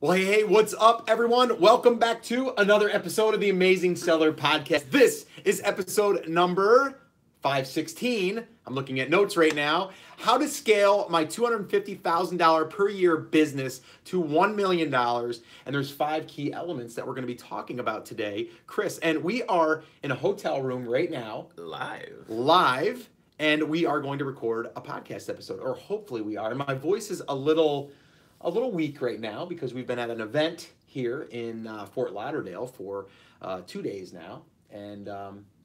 Well, hey, what's up, everyone? Welcome back to another episode of the Amazing Seller Podcast. This is episode number 516. I'm looking at notes right now. How to scale my $250,000 per year business to $1 million. And there's 5 key elements that we're going to be talking about today, Chris. And we are in a hotel room right now. Live. And we are going to record a podcast episode, or hopefully we are. And my voice is a little weak right now because we've been at an event here in Fort Lauderdale for 2 days now, and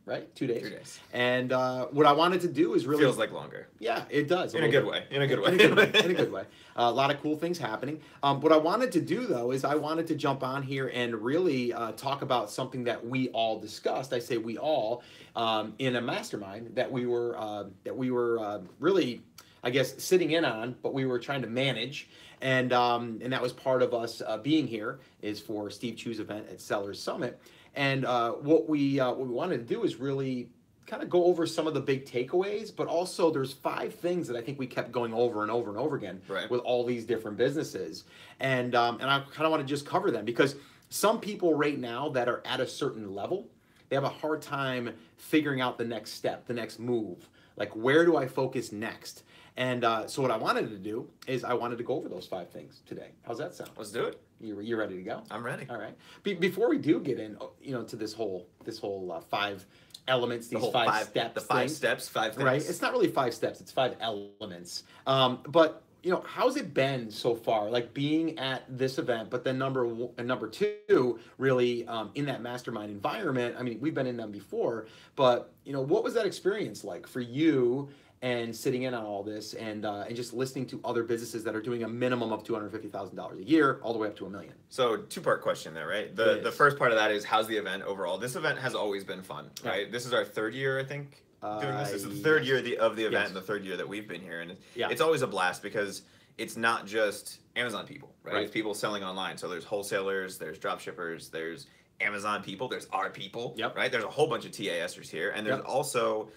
right, 2 days. 2 days. And what I wanted to do is really feels like longer. Yeah, it does. In a good way. In a good way. In a good way. A lot of cool things happening. What I wanted to do though is I wanted to jump on here and really talk about something that we all discussed. I say we all in a mastermind that we were really, I guess, sitting in on, but we were trying to manage. And that was part of us being here is for Steve Chu's event at Sellers Summit. And what we wanted to do is really kind of go over some of the big takeaways, but also there's 5 things that I think we kept going over and over and over again with all these different businesses. And I kind of want to just cover them because some people right now that are at a certain level, they have a hard time figuring out the next step, the next move. Like, where do I focus next? And so what I wanted to do is I wanted to go over those 5 things today. How's that sound? Let's do it. You ready to go? I'm ready. All right. Before we do get in, to this whole 5 elements, these 5 steps, the 5 steps, 5 things. Right. It's not really 5 steps. It's 5 elements. But how's it been so far? Like being at this event, but then number 2, really in that mastermind environment. I mean, we've been in them before, but what was that experience like for you? And sitting in on all this and just listening to other businesses that are doing a minimum of $250,000 a year all the way up to $1 million. So 2-part question there, right? The first part of that is how's the event overall? This event has always been fun, right? This is our 3rd year, I think, doing this. This is the 3rd year of the event and the 3rd year that we've been here. And it's always a blast because it's not just Amazon people, right? It's people selling online. So there's wholesalers, there's drop shippers, there's Amazon people, there's our people, right? There's a whole bunch of TASers here. And there's also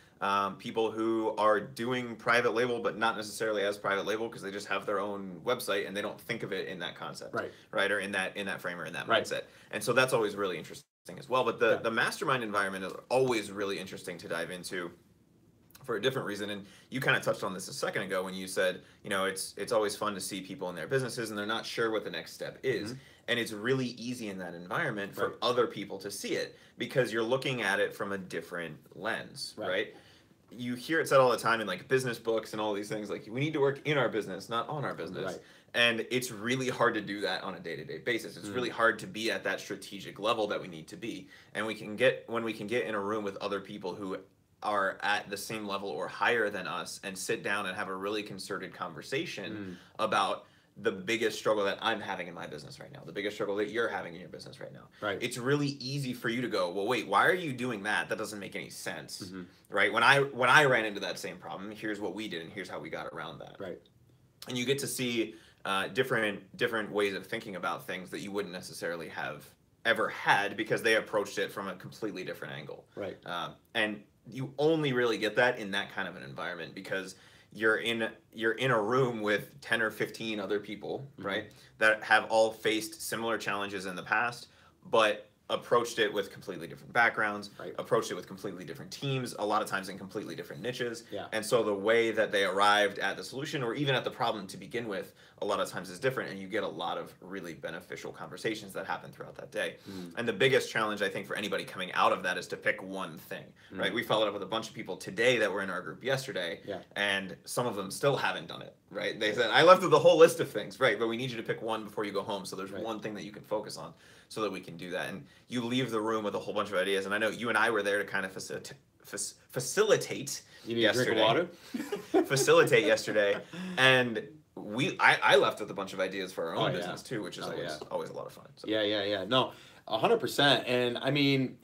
people who are doing private label, but not necessarily as private label because they just have their own website and they don't think of it in that concept, right? Or in that frame or in that mindset. And so that's always really interesting as well. But the mastermind environment is always really interesting to dive into for a different reason. And you kind of touched on this a second ago when you said, it's always fun to see people in their businesses and they're not sure what the next step is. And it's really easy in that environment for other people to see it because you're looking at it from a different lens, right? You hear it said all the time in like business books and all these things, like we need to work in our business, not on our business. And it's really hard to do that on a day-to-day basis. It's really hard to be at that strategic level that we need to be. And when we can get in a room with other people who are at the same level or higher than us and sit down and have a really concerted conversation about the biggest struggle that I'm having in my business right now, the biggest struggle that you're having in your business right now. It's really easy for you to go, well, wait, why are you doing that? That doesn't make any sense, right? When I ran into that same problem, here's what we did and here's how we got around that. And you get to see different ways of thinking about things that you wouldn't necessarily have ever had because they approached it from a completely different angle. And you only really get that in that kind of an environment because you're in a room with 10 or 15 other people, right, that have all faced similar challenges in the past, but approached it with completely different backgrounds, approached it with completely different teams, a lot of times in completely different niches. And so the way that they arrived at the solution or even at the problem to begin with, a lot of times is different and you get a lot of really beneficial conversations that happen throughout that day. And the biggest challenge I think for anybody coming out of that is to pick one thing, right? We followed up with a bunch of people today that were in our group yesterday and some of them still haven't done it, right? They said, I left with a whole list of things, right? But we need you to pick one before you go home. So there's one thing that you can focus on so that we can do that. And you leave the room with a whole bunch of ideas. And I know you and I were there to kind of facilitate You need yesterday. a drink of water? Facilitate yesterday. And I left with a bunch of ideas for our own business too, which is always a lot of fun. So. Yeah. No, 100%. And I mean,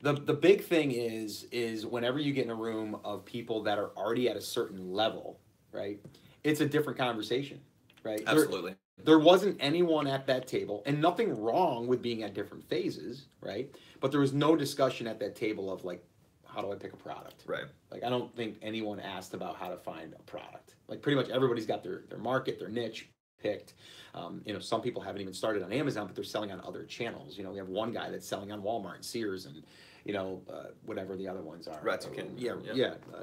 the big thing is whenever you get in a room of people that are already at a certain level, right? It's a different conversation, right? Absolutely. There wasn't anyone at that table, and nothing wrong with being at different phases, right? But there was no discussion at that table of like, how do I pick a product? Right. Like, I don't think anyone asked about how to find a product. Like, pretty much everybody's got their market, their niche, picked. Some people haven't even started on Amazon, but they're selling on other channels. We have one guy that's selling on Walmart and Sears and whatever the other ones are. Ratsukin.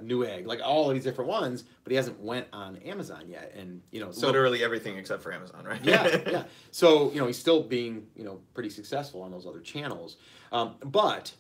Newegg, like all of these different ones, but he hasn't went on Amazon yet. And, so literally everything except for Amazon, right? yeah. So, he's still being, pretty successful on those other channels. But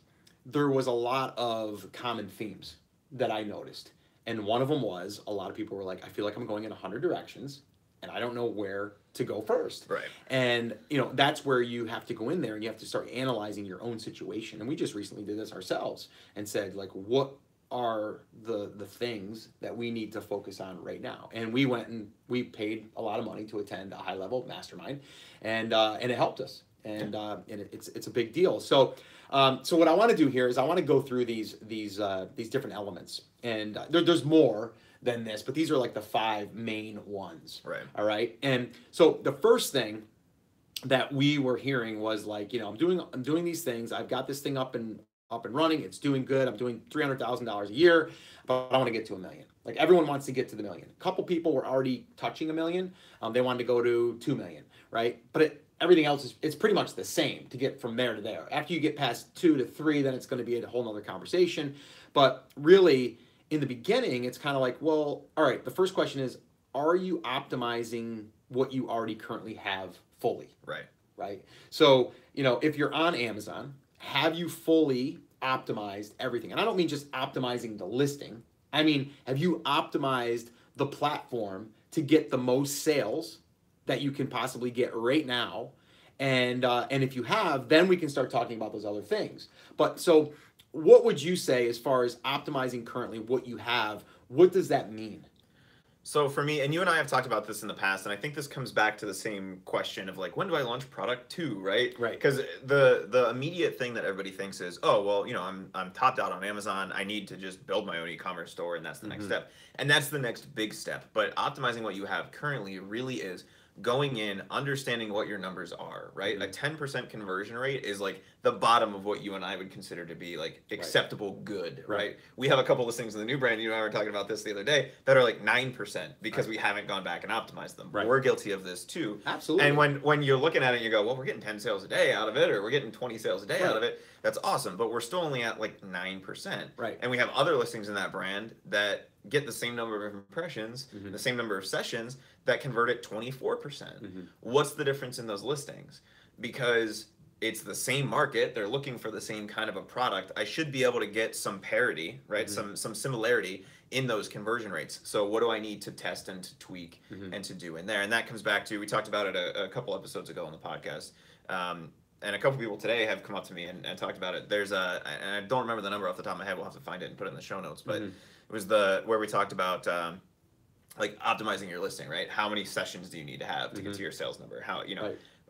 there was a lot of common themes that I noticed. And one of them was a lot of people were like, I feel like I'm going in 100 directions and I don't know where to go first. Right. And, that's where you have to go in there and you have to start analyzing your own situation. And we just recently did this ourselves and said, like, what are the things that we need to focus on right now? And we went and we paid a lot of money to attend a high-level mastermind, and it helped us. And it's a big deal. So what I want to do here is I want to go through these different elements. And there's more than this, but these are like the 5 main ones. Right. All right. And so the first thing that we were hearing was like, I'm doing these things. I've got this thing up and running. It's doing good. I'm doing $300,000 a year, but I want to get to $1 million. Like everyone wants to get to the $1 million. A couple people were already touching $1 million. They wanted to go to 2 million, right? But everything else it's pretty much the same to get from there to there. After you get past 2 to 3, then it's going to be a whole nother conversation. But really, in the beginning, it's kind of like, well, all right, the first question is, are you optimizing what you already currently have fully? Right. So, if you're on Amazon, have you fully optimized everything? And I don't mean just optimizing the listing. I mean, have you optimized the platform to get the most sales that you can possibly get right now? And if you have, then we can start talking about those other things. But so what would you say as far as optimizing currently what you have? What does that mean? So for me, and you and I have talked about this in the past, and I think this comes back to the same question of like, when do I launch product 2, right? Right. Because the immediate thing that everybody thinks is, oh, well, I'm topped out on Amazon. I need to just build my own e-commerce store, and that's the next step. And that's the next big step. But optimizing what you have currently really is going in, understanding what your numbers are, right? A 10% conversion rate is like the bottom of what you and I would consider to be like acceptable good, right? We have a couple listings in the new brand, you and I were talking about this the other day, that are like 9% because we haven't gone back and optimized them. We're guilty of this too. Absolutely. And when you're looking at it, you go, well, we're getting 10 sales a day out of it, or we're getting 20 sales a day out of it. That's awesome, but we're still only at like 9%. Right. And we have other listings in that brand that get the same number of impressions, the same number of sessions, that convert at 24%. What's the difference in those listings? Because it's the same market, they're looking for the same kind of a product. I should be able to get some parity, right? Some similarity in those conversion rates. So what do I need to test and to tweak and to do in there? And that comes back to, we talked about it a couple episodes ago on the podcast. And a couple people today have come up to me and talked about it. There's and I don't remember the number off the top of my head. We'll have to find it and put it in the show notes. But it was where we talked about like optimizing your listing, right? How many sessions do you need to have to get to your sales number? How,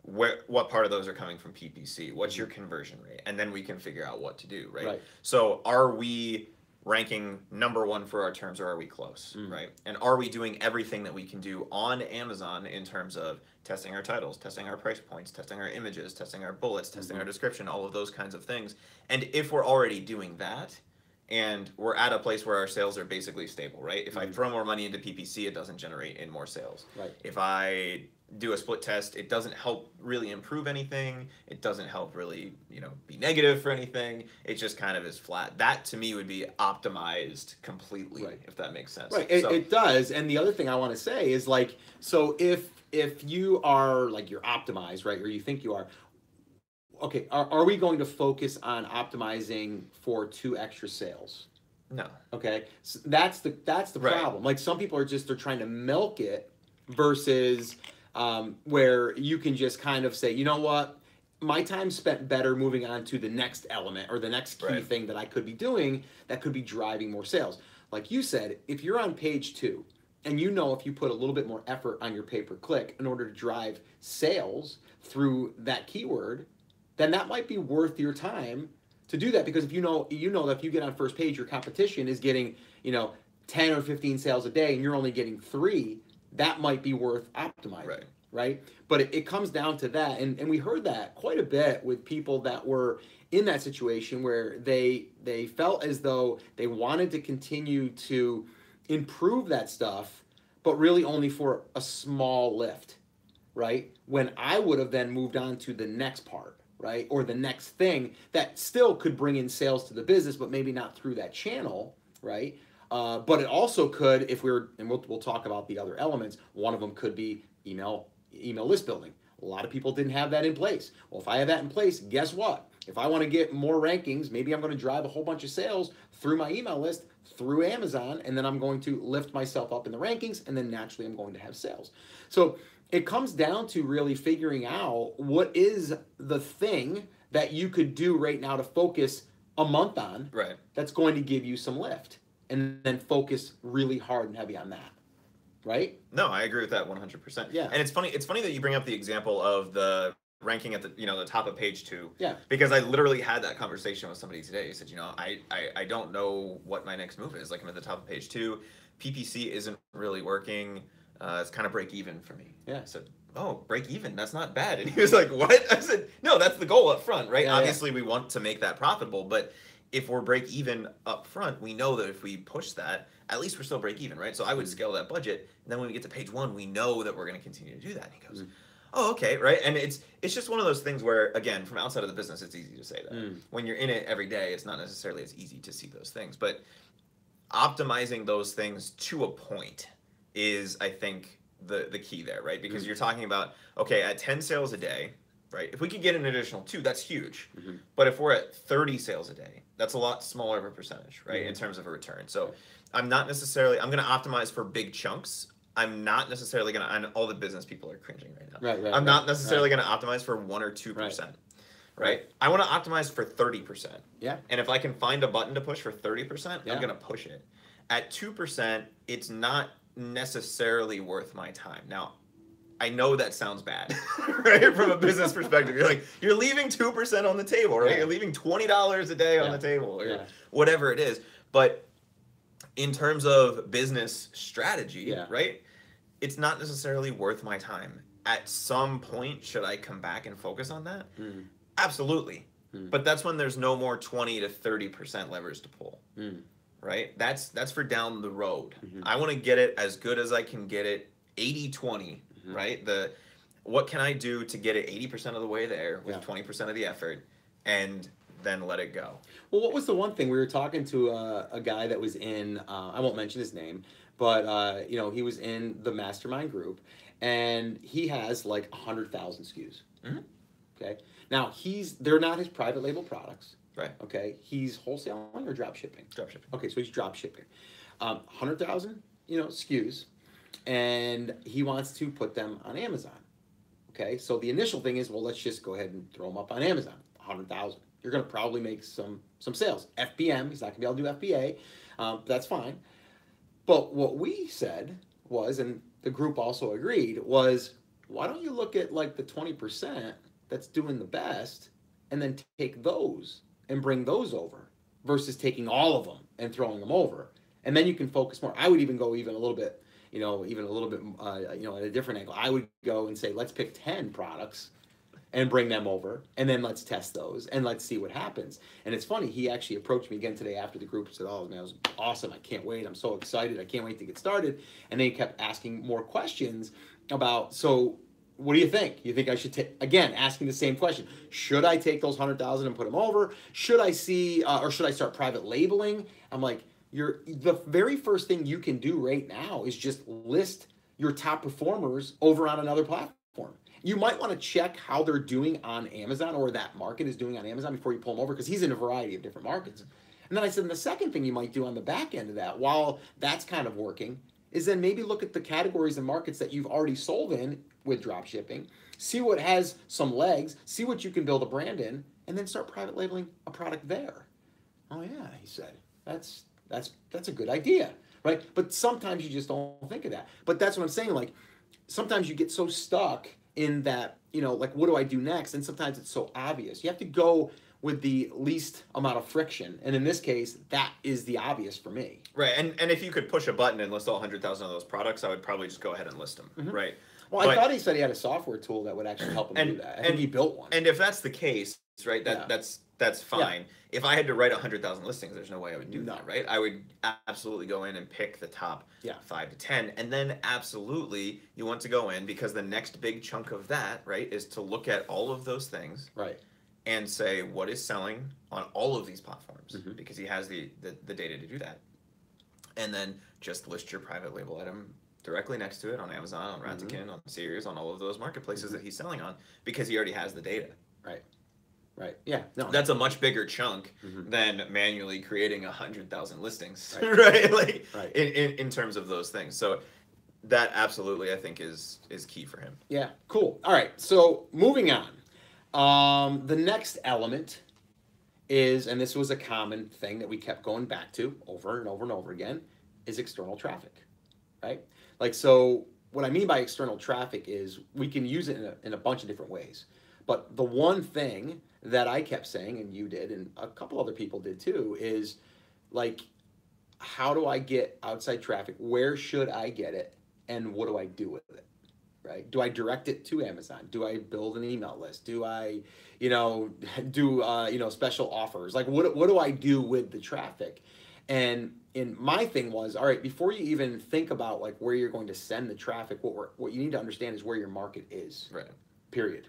what part of those are coming from PPC? What's your conversion rate? And then we can figure out what to do, right? So are we ranking number 1 for our terms, or are we close, right? And are we doing everything that we can do on Amazon in terms of testing our titles, testing our price points, testing our images, testing our bullets, testing our description, all of those kinds of things? And if we're already doing that, and we're at a place where our sales are basically stable, right? If I throw more money into PPC, it doesn't generate in more sales. Right. If I do a split test, it doesn't help really improve anything. It doesn't help really, be negative for anything. It just kind of is flat. That to me would be optimized completely, if that makes sense. Right. It does. And the other thing I want to say is like, so if you are like, you're optimized, right, or you think you are, okay, are we going to focus on optimizing for 2 extra sales? No. Okay, so that's the problem. Like some people they're trying to milk it versus where you can just kind of say, you know what, my time spent better moving on to the next element or the next key thing that I could be doing that could be driving more sales. Like you said, if you're on page 2 and if you put a little bit more effort on your pay-per-click in order to drive sales through that keyword, then that might be worth your time to do that, because if you know that if you get on first page, your competition is getting 10 or 15 sales a day and you're only getting 3, that might be worth optimizing, right? But it comes down to that, and we heard that quite a bit with people that were in that situation where they felt as though they wanted to continue to improve that stuff, but really only for a small lift. right? When I would have then moved on to the next part, right? Or the next thing that still could bring in sales to the business, but maybe not through that channel, right? But it also could, if we're, and we'll talk about the other elements, one of them could be email list building. A lot of people didn't have that in place. Well, if I have that in place, guess what? If I want to get more rankings, maybe I'm going to drive a whole bunch of sales through my email list, through Amazon, and then I'm going to lift myself up in the rankings, and then naturally I'm going to have sales. So it comes down to really figuring out what is the thing that you could do right now to focus a month on, right, that's going to give you some lift, and then focus really hard and heavy on that. Right? No, I agree with that 100%. Yeah. And it's funny that you bring up the example of the ranking at the the top of page 2. Yeah. Because I literally had that conversation with somebody today. He said, I don't know what my next move is. Like, I'm at the top of page 2. PPC isn't really working. It's kind of break even for me. Yeah. I said, oh, break even? That's not bad. And he was like, what? I said, no, that's the goal up front, right? Yeah, Obviously, we want to make that profitable, but if we're break even up front, we know that if we push that, at least we're still break even, right? So I would scale that budget, and then when we get to page 1, we know that we're going to continue to do that. And he goes, oh, okay, right? And it's just one of those things where, again, from outside of the business, it's easy to say that. When you're in it every day, it's not necessarily as easy to see those things. But optimizing those things to a point is, I think, the key there, right? Because you're talking about, okay, at 10 sales a day, right? If we could get an additional 2, that's huge. But if we're at 30 sales a day, that's a lot smaller of a percentage, right? In terms of a return. So I'm going to optimize for big chunks. I'm not necessarily going to, and all the business people are cringing right now. Right. I'm not necessarily going to optimize for 1 or 2%. Right? I want to optimize for 30%. Yeah. And if I can find a button to push for 30%, I'm going to push it. At 2%, it's not necessarily worth my time. Now, I know that sounds bad, right? From a business perspective, you're leaving 2% on the table, right? You're leaving $20 a day on the table, or whatever it is. But in terms of business strategy, right? It's not necessarily worth my time. At some point, should I come back and focus on that? Absolutely. But that's when there's no more 20 to 30% levers to pull, right? That's for down the road. I want to get it as good as I can get it, 80-20. Right? What can I do to get it 80% of the way there with 20% of the effort, and then let it go? Well, what was the one thing we were talking to a guy that was in? I won't mention his name, but he was in the mastermind group, and he has like 100,000 SKUs. Okay, now they're not his private label products. Right. Okay, he's wholesaling or drop shipping. Drop shipping. Okay, so he's drop shipping. 100,000 SKUs. And he wants to put them on Amazon. Okay, so the initial thing is, well, let's just go ahead and throw them up on Amazon. 100,000. You're going to probably make some sales. FBM, he's not going to be able to do FBA. That's fine. But what we said was, and the group also agreed, was why don't you look at like the 20% that's doing the best, and then take those and bring those over, versus taking all of them and throwing them over. And then you can focus more. I would even go even a little bit at a different angle. I would go and say, let's pick 10 products and bring them over, and then let's test those, and let's see what happens. And it's funny, he actually approached me again today after the group and said, oh, man, it was awesome. I can't wait. I'm so excited. I can't wait to get started. And then he kept asking more questions about, so what do you think? You think I should take, again, asking the same question. Should I take those 100,000 and put them over? Should I or should I start private labeling? I'm like, the very first thing you can do right now is just list your top performers over on another platform. You might want to check how they're doing on Amazon, or that market is doing on Amazon, before you pull them over, because he's in a variety of different markets. And then I said, and the second thing you might do on the back end of that, while that's kind of working, is then maybe look at the categories and markets that you've already sold in with drop shipping, see what has some legs, see what you can build a brand in, and then start private labeling a product there. Oh yeah, he said, that's a good idea, right? But sometimes you just don't think of that. But that's what I'm saying, like, sometimes you get so stuck in that, like, what do I do next? And sometimes it's so obvious. You have to go with the least amount of friction. And in this case, that is the obvious for me. Right, and if you could push a button and list all 100,000 of those products, I would probably just go ahead and list them, right? Well, I thought he said he had a software tool that would actually help him do that. I think he built one. And if that's the case, right, that's That's fine. If I had to write 100,000 listings, there's no way I would do that, right? I would absolutely go in and pick the top 5 to 10. And then absolutely you want to go in, because the next big chunk of that, right, is to look at all of those things. Right. And say what is selling on all of these platforms, because he has the data to do that. And then just list your private label item directly next to it on Amazon, on Rakuten, on Sears, on all of those marketplaces that he's selling on, because he already has the data. Right. Right. Yeah. No. That's a much bigger chunk than manually creating 100,000 listings, right? Like in terms of those things. So that absolutely, I think, is key for him. Yeah. Cool. All right. So moving on. The next element is, and this was a common thing that we kept going back to over and over and over again, is external traffic, right? Like, so what I mean by external traffic is we can use it in a bunch of different ways. But the one thing that I kept saying, and you did, and a couple other people did too, is like, how do I get outside traffic? Where should I get it? And what do I do with it? Right? Do I direct it to Amazon? Do I build an email list? Do I, do special offers? Like, what do I do with the traffic? And my thing was, all right, before you even think about like where you're going to send the traffic, what you need to understand is where your market is. Right. Period.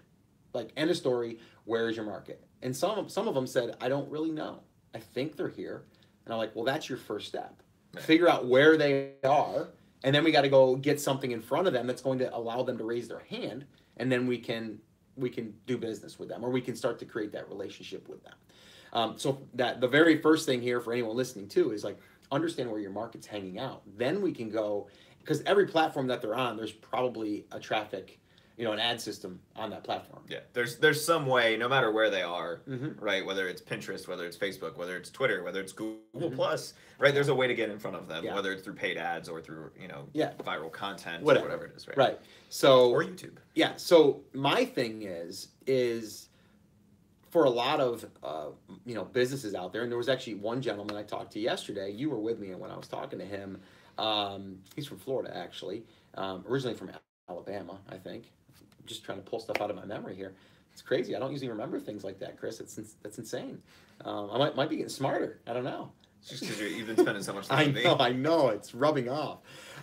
Like, end of story. Where is your market? And some of them said, I don't really know. I think they're here. And I'm like, well, that's your first step. Right. Figure out where they are. And then we got to go get something in front of them that's going to allow them to raise their hand, and then we can do business with them, or we can start to create that relationship with them. So that the very first thing here for anyone listening too is like, understand where your market's hanging out. Then we can go, because every platform that they're on, there's probably a traffic, an ad system on that platform. Yeah, there's some way, no matter where they are, right? Whether it's Pinterest, whether it's Facebook, whether it's Twitter, whether it's Google Plus, right? There's a way to get in front of them, whether it's through paid ads or through viral content, or whatever it is, right? Right. So or YouTube. Yeah. So my thing is for a lot of businesses out there, and there was actually one gentleman I talked to yesterday. You were with me when I was talking to him. He's from Florida, actually, originally from Alabama, I think. I'm just trying to pull stuff out of my memory here. It's crazy. I don't usually remember things like that, Chris. That's insane. I might be getting smarter. I don't know. It's just because you've been spending so much time with me. I know. It's rubbing off.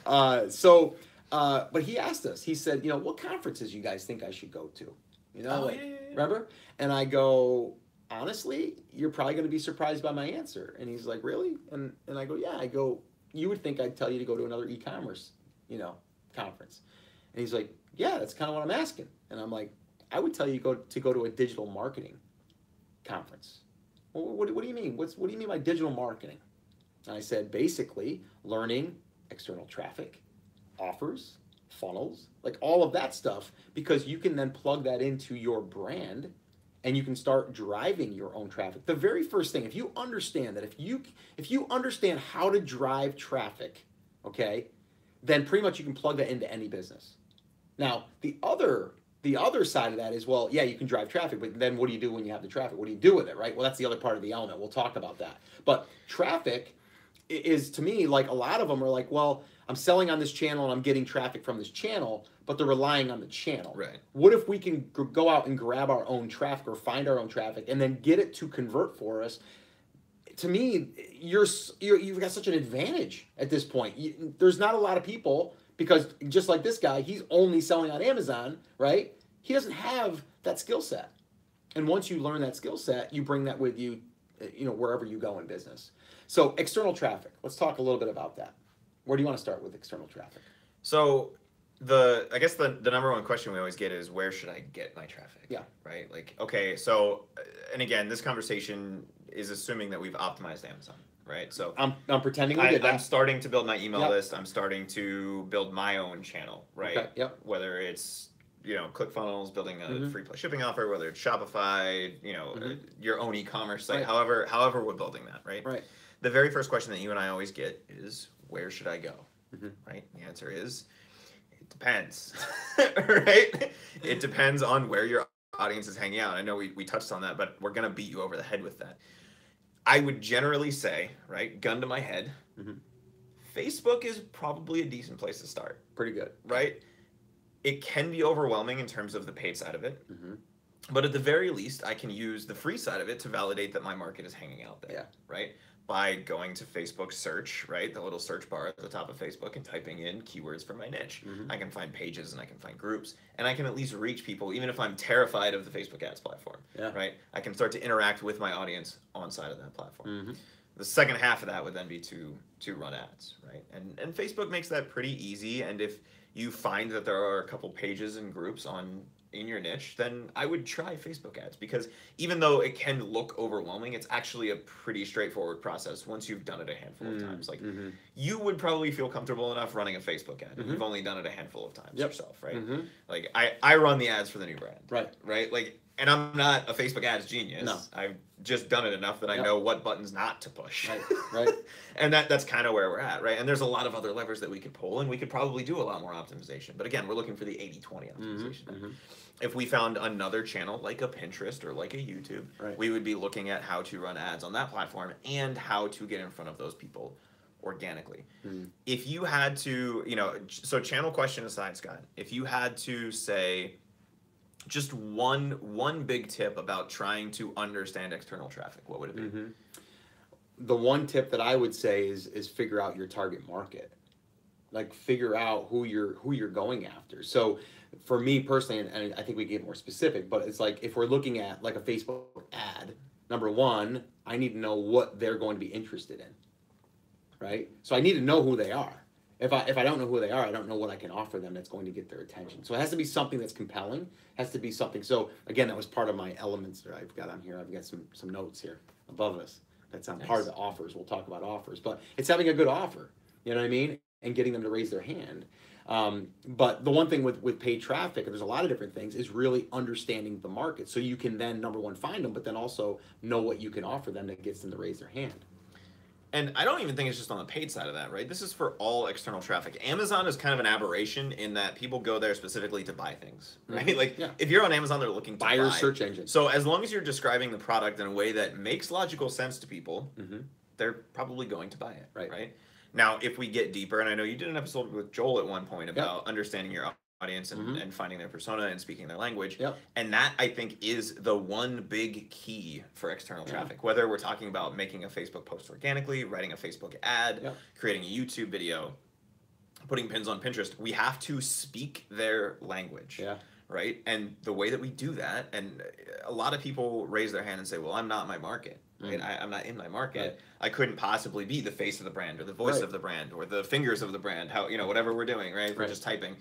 But he asked us. He said, what conferences you guys think I should go to? Remember? And I go, honestly, you're probably going to be surprised by my answer. And he's like, really? And I go, yeah. I go, you would think I'd tell you to go to another e-commerce, conference. And he's like, yeah, that's kind of what I'm asking. And I'm like, I would tell you to go to a digital marketing conference. Well, what do you mean? What do you mean by digital marketing? And I said, basically, learning external traffic, offers, funnels, like all of that stuff, because you can then plug that into your brand and you can start driving your own traffic. The very first thing, if you understand that, if you understand how to drive traffic, okay, then pretty much you can plug that into any business. Now, the other side of that is, well, yeah, you can drive traffic, but then what do you do when you have the traffic? What do you do with it, right? Well, that's the other part of the element. We'll talk about that. But traffic is, to me, like a lot of them are like, well, I'm selling on this channel and I'm getting traffic from this channel, but they're relying on the channel. Right. What if we can go out and grab our own traffic or find our own traffic and then get it to convert for us? To me, you've got such an advantage at this point. There's not a lot of people, because just like this guy, he's only selling on Amazon, right? He doesn't have that skill set. And once you learn that skill set, you bring that with you, wherever you go in business. So external traffic, let's talk a little bit about that. Where do you want to start with external traffic? So I guess the number one question we always get is, where should I get my traffic? Yeah. Right? Like, okay, so, and again, this conversation is assuming that we've optimized Amazon, right? So I'm pretending we did that. I'm starting to build my email list. I'm starting to build my own channel, right? Okay. Yep. Whether it's, ClickFunnels, building a free plus shipping offer, whether it's Shopify, your own e-commerce site, however we're building that, right? Right. The very first question that you and I always get is, where should I go? Right? The answer is, it depends, right? It depends on where your audience is hanging out. I know we touched on that, but we're going to beat you over the head with that. I would generally say, right, gun to my head, Facebook is probably a decent place to start. Pretty good. Right? It can be overwhelming in terms of the paid side of it. But at the very least, I can use the free side of it to validate that my market is hanging out there, right? By going to Facebook search, right? The little search bar at the top of Facebook and typing in keywords for my niche. I can find pages and I can find groups, and I can at least reach people even if I'm terrified of the Facebook ads platform, right? I can start to interact with my audience on side of that platform. The second half of that would then be to run ads, right? And Facebook makes that pretty easy, and if you find that there are a couple pages and groups in your niche, then I would try Facebook ads, because even though it can look overwhelming, it's actually a pretty straightforward process once you've done it a handful of times. Like you would probably feel comfortable enough running a Facebook ad, and you've only done it a handful of times yourself, right? Like I run the ads for the new brand, right? Like, and I'm not a Facebook ads genius. No. I've just done it enough that I know what buttons not to push. Right. And that's kind of where we're at, right? And there's a lot of other levers that we could pull, and we could probably do a lot more optimization. But again, we're looking for the 80-20 optimization. If we found another channel like a Pinterest or like a YouTube, we would be looking at how to run ads on that platform and how to get in front of those people organically. If you had to, so channel question aside, Scott, if you had to say just one big tip about trying to understand external traffic, what would it be? The one tip that I would say is figure out your target market. Like figure out who you're going after. So for me personally, and I think we get more specific, but it's like if we're looking at like a Facebook ad, number one, I need to know what they're going to be interested in, right? So I need to know who they are. If I don't know who they are, I don't know what I can offer them that's going to get their attention. So it has to be something that's compelling. It has to be something. So again, that was part of my elements that I've got on here. I've got some notes here above us. That's on part of the offers. We'll talk about offers, but it's having a good offer. You know what I mean? And getting them to raise their hand. But the one thing with paid traffic, and there's a lot of different things, is really understanding the market. So you can then, number one, find them, but then also know what you can offer them that gets them to raise their hand. And I don't even think it's just on the paid side of that, right? This is for all external traffic. Amazon is kind of an aberration in that people go there specifically to buy things, right? Like if you're on Amazon, they're looking to buy. Buyer search engine. So as long as you're describing the product in a way that makes logical sense to people, they're probably going to buy it, right? Now, if we get deeper, and I know you did an episode with Joel at one point about understanding your audience and finding their persona and speaking their language. And that, I think, is the one big key for external traffic. Whether we're talking about making a Facebook post organically, writing a Facebook ad, creating a YouTube video, putting pins on Pinterest, we have to speak their language. Right? And the way that we do that, and a lot of people raise their hand and say, well, I'm not my market. Right? I'm not in my market. I couldn't possibly be the face of the brand or the voice of the brand or the fingers of the brand, how, whatever we're doing, right? We're just typing.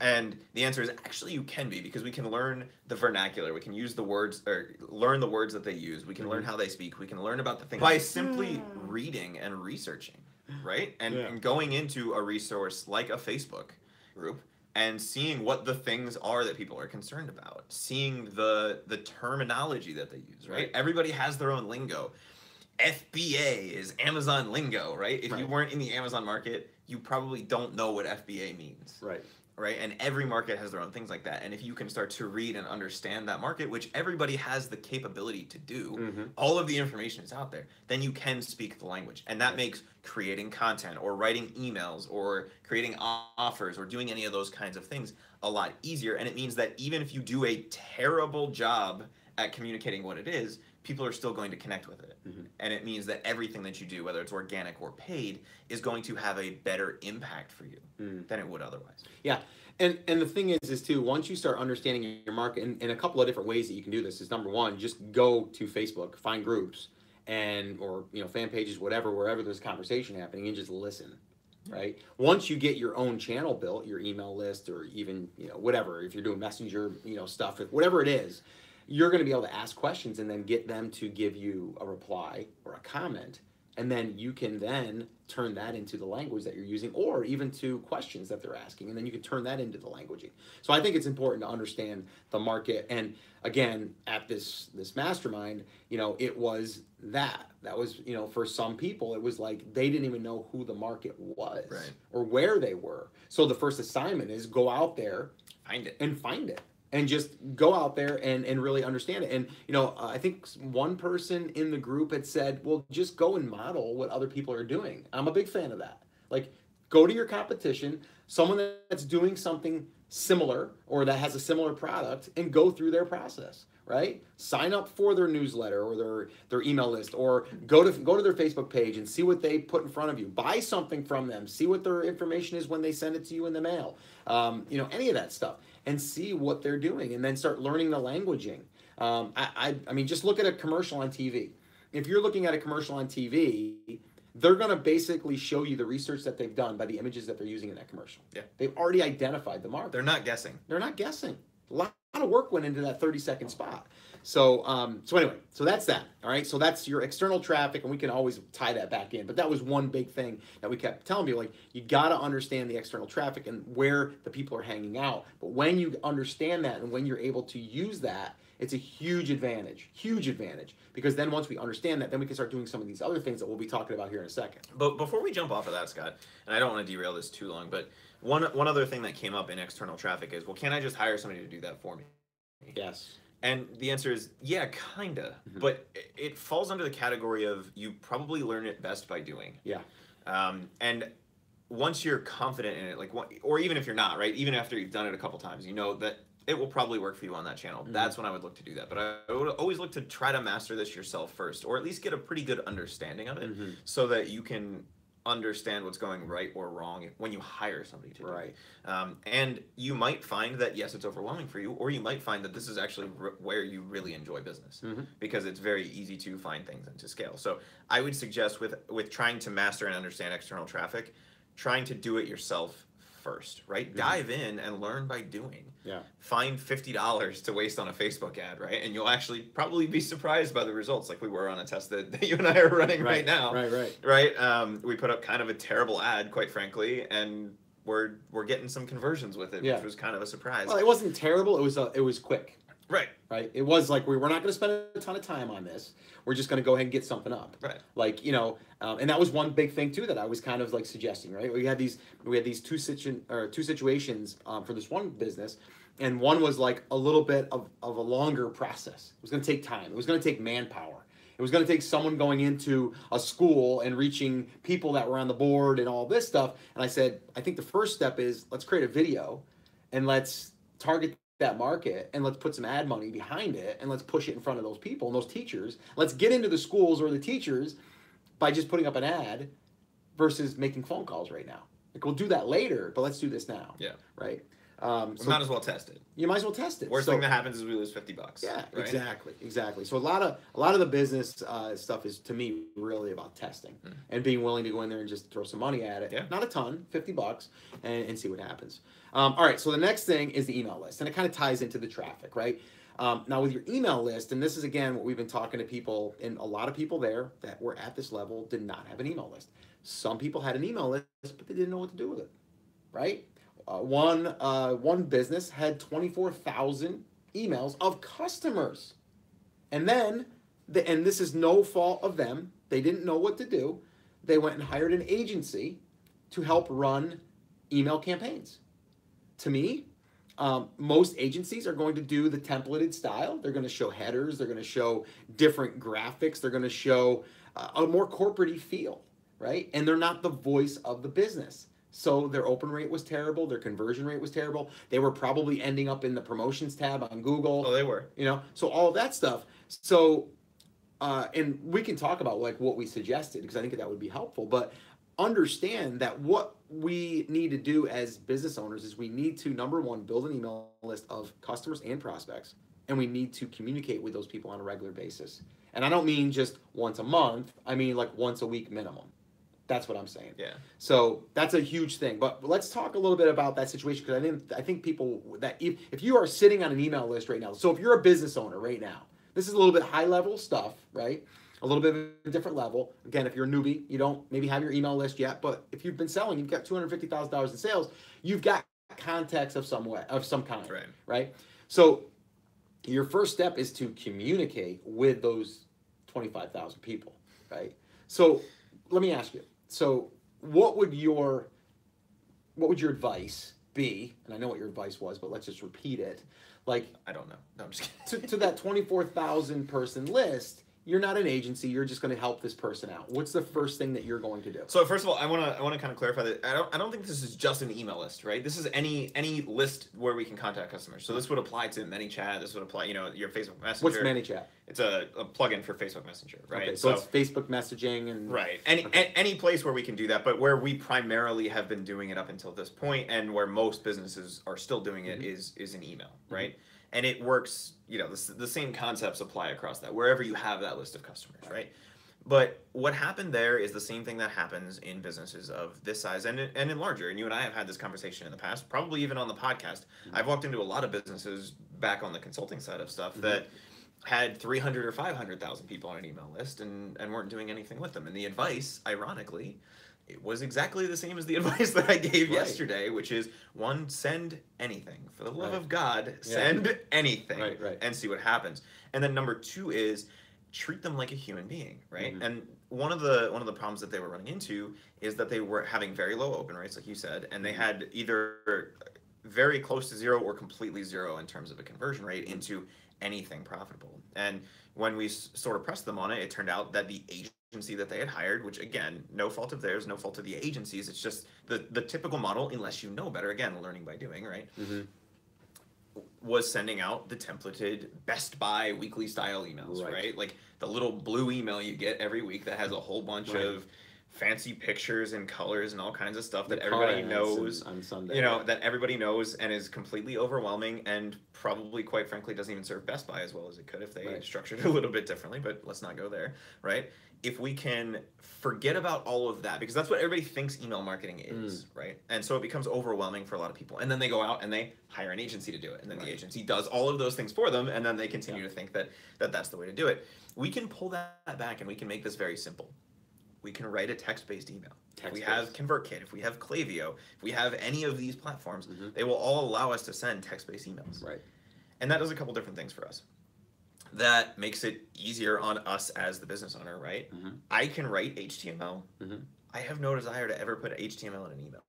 And the answer is actually you can be, because we can learn the vernacular. We can use the words, or learn the words that they use. We can learn how they speak. We can learn about the things by simply reading and researching, right? And going into a resource like a Facebook group and seeing what the things are that people are concerned about, seeing the terminology that they use, right? Everybody has their own lingo. FBA is Amazon lingo, right? If you weren't in the Amazon market, you probably don't know what FBA means. Right? And every market has their own things like that. And if you can start to read and understand that market, which everybody has the capability to do, all of the information is out there, then you can speak the language. And that makes creating content or writing emails or creating offers or doing any of those kinds of things a lot easier. And it means that even if you do a terrible job at communicating what it is, people are still going to connect with it. And it means that everything that you do, whether it's organic or paid, is going to have a better impact for you than it would otherwise. And the thing is too, once you start understanding your market, and a couple of different ways that you can do this is, number one, just go to Facebook, find groups or fan pages, wherever there's conversation happening, and just listen. Right? Once you get your own channel built, your email list, or even whatever, if you're doing messenger stuff, whatever it is, you're going to be able to ask questions and then get them to give you a reply or a comment. And then you can then turn that into the language that you're using, or even to questions that they're asking. And then you can turn that into the languaging. So I think it's important to understand the market. And again, at this mastermind, it was that was, for some people, it was like they didn't even know who the market was or where they were. So the first assignment is go out there, find it. And just go out there and really understand it. And, I think one person in the group had said, well, just go and model what other people are doing. I'm a big fan of that. Like, go to your competition, someone that's doing something similar or that has a similar product and go through their process, right? Sign up for their newsletter or their email list, or go to their Facebook page and see what they put in front of you. Buy something from them. See what their information is when they send it to you in the mail. Any of that stuff, and see what they're doing, and then start learning the languaging. I mean, just look at a commercial on TV. If you're looking at a commercial on TV, they're going to basically show you the research that they've done by the images that they're using in that commercial. Yeah. They've already identified the market. They're not guessing. They're not guessing. A lot of work went into that 30-second spot. So anyway, so that's that. All right. So that's your external traffic, and we can always tie that back in. But that was one big thing that we kept telling people, like, you got to understand the external traffic and where the people are hanging out. But when you understand that and when you're able to use that, it's a huge advantage, because then once we understand that, then we can start doing some of these other things that we'll be talking about here in a second. But before we jump off of that, Scott, and I don't want to derail this too long, but one other thing that came up in external traffic is, well, can I just hire somebody to do that for me? Yes. And the answer is, yeah, kinda. Mm-hmm. But it falls under the category of, you probably learn it best by doing. Yeah. And once you're confident in it, like, or even if you're not, right? Even after you've done it a couple times, you know that it will probably work for you on that channel. Mm-hmm. That's when I would look to do that. But I would always look to try to master this yourself first, or at least get a pretty good understanding of it, mm-hmm. so that you can understand what's going right or wrong when you hire somebody to do it. And you might find that, yes, it's overwhelming for you, or you might find that this is actually where you really enjoy business, mm-hmm. because it's very easy to find things and to scale. So I would suggest with trying to master and understand external traffic, trying to do it yourself first, right? Mm-hmm. Dive in and learn by doing. Yeah. Find $50 to waste on a Facebook ad, right? And you'll actually probably be surprised by the results, like we were on a test that you and I are running right now. Right. We put up kind of a terrible ad, quite frankly, and we're getting some conversions with it, which was kind of a surprise. Well, it wasn't terrible. It was quick. Right. It was like, we're not going to spend a ton of time on this. We're just going to go ahead and get something up. Right. Like, and that was one big thing too that I was kind of like suggesting. Right. We had these two situations for this one business, and one was like a little bit of a longer process. It was going to take time. It was going to take manpower. It was going to take someone going into a school and reaching people that were on the board and all this stuff. And I said, I think the first step is, let's create a video and let's target that market, and let's put some ad money behind it, and let's push it in front of those people and those teachers. Let's get into the schools or the teachers by just putting up an ad versus making phone calls right now. Like, we'll do that later, but let's do this now. Yeah. Right. So might as well test it. You might as well test it. Worst thing that happens is we lose $50. Yeah, right? Exactly. So a lot of the business stuff is, to me, really about testing and being willing to go in there and just throw some money at it. Yeah. Not a ton, $50, and see what happens. All right. So the next thing is the email list, and it kind of ties into the traffic, right? Now with your email list, and this is again what we've been talking to people, and a lot of people there that were at this level did not have an email list. Some people had an email list, but they didn't know what to do with it, right? One business had 24,000 emails of customers, and then and this is no fault of them. They didn't know what to do. They went and hired an agency to help run email campaigns. To me, most agencies are going to do the templated style. They're going to show headers. They're going to show different graphics. They're going to show a more corporate-y feel, right? And they're not the voice of the business. So their open rate was terrible. Their conversion rate was terrible. They were probably ending up in the promotions tab on Google. Oh, they were. So all of that stuff. So, and we can talk about like what we suggested, because I think that would be helpful. But understand that what we need to do as business owners is we need to, number one, build an email list of customers and prospects. And we need to communicate with those people on a regular basis. And I don't mean just once a month. I mean like once a week minimum. That's what I'm saying. Yeah. So that's a huge thing. But let's talk a little bit about that situation, because I think people that if you are sitting on an email list right now, so if you're a business owner right now, this is a little bit high level stuff, right? A little bit of a different level. Again, if you're a newbie, you don't maybe have your email list yet, but if you've been selling, you've got $250,000 in sales, you've got contacts of some kind, right? So your first step is to communicate with those 25,000 people, right? So let me ask you. So what would your advice be? And I know what your advice was, but let's just repeat it. Like, I don't know. No, I'm just kidding. to that 24,000 person list, you're not an agency, you're just going to help this person out. What's the first thing that you're going to do? So first of all, I want to kind of clarify that I don't think this is just an email list, right? This is any list where we can contact customers. So this would apply to ManyChat. This would apply, your Facebook Messenger. What's ManyChat? It's a plugin for Facebook Messenger, right? Okay, so it's Facebook messaging and right. Any place where we can do that, but where we primarily have been doing it up until this point, and where most businesses are still doing it, is an email, right? And it works, the same concepts apply across that, wherever you have that list of customers, right? But what happened there is the same thing that happens in businesses of this size and in larger. And you and I have had this conversation in the past, probably even on the podcast. I've walked into a lot of businesses back on the consulting side of stuff that had 300 or 500,000 people on an email list and weren't doing anything with them. And the advice, ironically, it was exactly the same as the advice that I gave yesterday, which is, one, send anything. For the love of God, send anything and see what happens. And then number two is treat them like a human being, right? And one of the problems that they were running into is that they were having very low open rates, like you said, and they had either very close to zero or completely zero in terms of a conversion rate into anything profitable. And when we sort of pressed them on it, it turned out that the agency that they had hired, which again, no fault of theirs, no fault of the agencies, it's just the typical model, unless you know better, again, learning by doing, right? Was sending out the templated Best Buy weekly style emails, right? Like the little blue email you get every week that has a whole bunch of fancy pictures and colors and all kinds of stuff that everybody knows on Sunday, that everybody knows and is completely overwhelming and probably, quite frankly, doesn't even serve Best Buy as well as it could if they structured it a little bit differently, but let's not go there, right? If we can forget about all of that, because that's what everybody thinks email marketing is, right? And so it becomes overwhelming for a lot of people. And then they go out and they hire an agency to do it. And then the agency does all of those things for them. And then they continue to think that that's the way to do it. We can pull that back and we can make this very simple. We can write a text-based email. If we have ConvertKit, if we have Klaviyo, if we have any of these platforms, they will all allow us to send text-based emails. Right. And that does a couple different things for us. That makes it easier on us as the business owner, right? I can write HTML. I have no desire to ever put HTML in an email.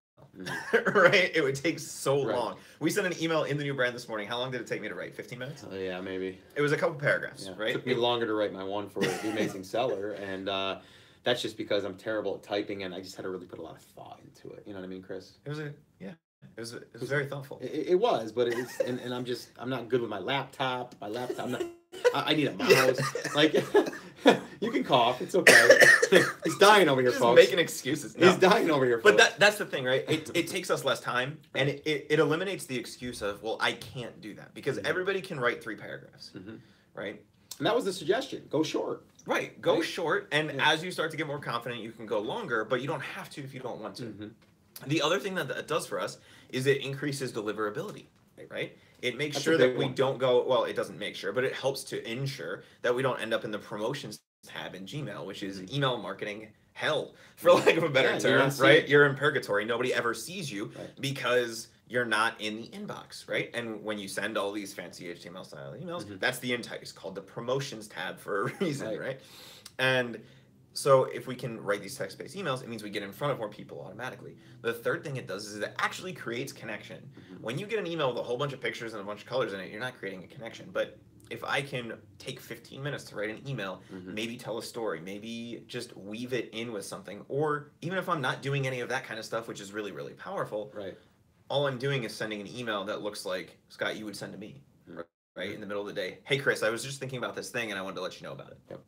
Right? It would take so long. We sent an email in the new brand this morning. How long did it take me to write? 15 minutes? Yeah, maybe. It was a couple paragraphs, right? It took me longer to write my one for The Amazing Seller, and that's just because I'm terrible at typing, and I just had to really put a lot of thought into it. You know what I mean, Chris? It was very thoughtful. It was, but it was, and I'm not good with my laptop. I need a mouse. Like, you can cough. It's okay. He's dying over here, just folks. Making excuses. No. He's dying over here, folks. But that's the thing, right? It takes us less time, and it eliminates the excuse of, well, I can't do that. Because everybody can write 3 paragraphs, right? And that was the suggestion. Go short. Right. Go short, and as you start to get more confident, you can go longer, but you don't have to if you don't want to. The other thing that it does for us is it increases deliverability, right? It makes sure that we don't go, well, it doesn't make sure, but it helps to ensure that we don't end up in the promotions tab in Gmail, which is email marketing hell, for lack of a better term, right? You're in purgatory. Nobody ever sees you because you're not in the inbox, right? And when you send all these fancy HTML style emails, that's the entire, it's called the promotions tab for a reason, right? And so if we can write these text-based emails, it means we get in front of more people automatically. The third thing it does is it actually creates connection. When you get an email with a whole bunch of pictures and a bunch of colors in it, you're not creating a connection. But if I can take 15 minutes to write an email, maybe tell a story, maybe just weave it in with something, or even if I'm not doing any of that kind of stuff, which is really, really powerful, all I'm doing is sending an email that looks like, Scott, you would send to me, right? In the middle of the day. Hey, Chris, I was just thinking about this thing and I wanted to let you know about it.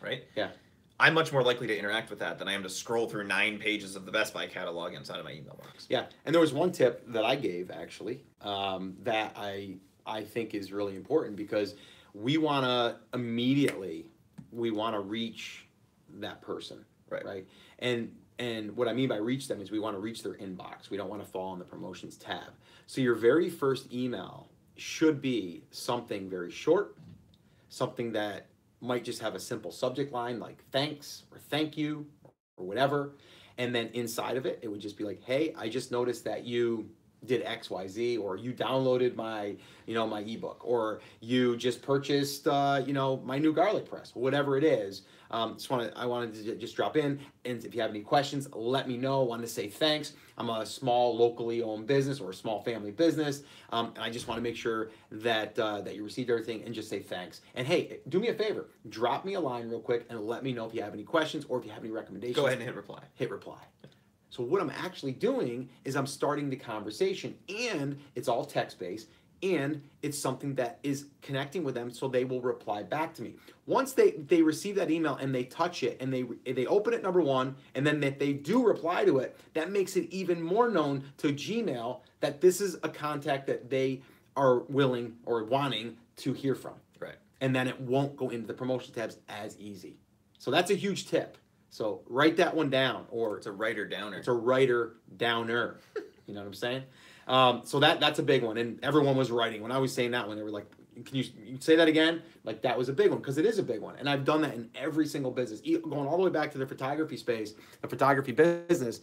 Right? Yeah. I'm much more likely to interact with that than I am to scroll through 9 pages of the Best Buy catalog inside of my email box. Yeah, and there was one tip that I gave, actually, that I think is really important, because we want to immediately, reach that person, right? And what I mean by reach them is we want to reach their inbox. We don't want to fall on the promotions tab. So your very first email should be something very short, something that might just have a simple subject line like thanks or thank you or whatever. And then inside of it, it would just be like, hey, I just noticed that you did XYZ, or you downloaded my, my ebook, or you just purchased, my new garlic press, whatever it is. I wanted to just drop in, and if you have any questions, let me know. I wanted to say thanks. I'm a small locally owned business, or a small family business, and I just want to make sure that that you received everything, and just say thanks. And hey, do me a favor, drop me a line real quick and let me know if you have any questions or if you have any recommendations. Go ahead and hit reply. Hit reply. So what I'm actually doing is I'm starting the conversation, and it's all text-based, and it's something that is connecting with them, so they will reply back to me. Once they receive that email and they touch it and they open it, number one, and then that they do reply to it, that makes it even more known to Gmail that this is a contact that they are willing or wanting to hear from. Right. And then it won't go into the promotion tabs as easy. So that's a huge tip. So write that one down, or it's a writer downer. It's a writer downer. You know what I'm saying? So that's a big one, and everyone was writing when I was saying that one. They were like, "Can you say that again?" Like, that was a big one, because it is a big one, and I've done that in every single business, going all the way back to the photography space, the photography business.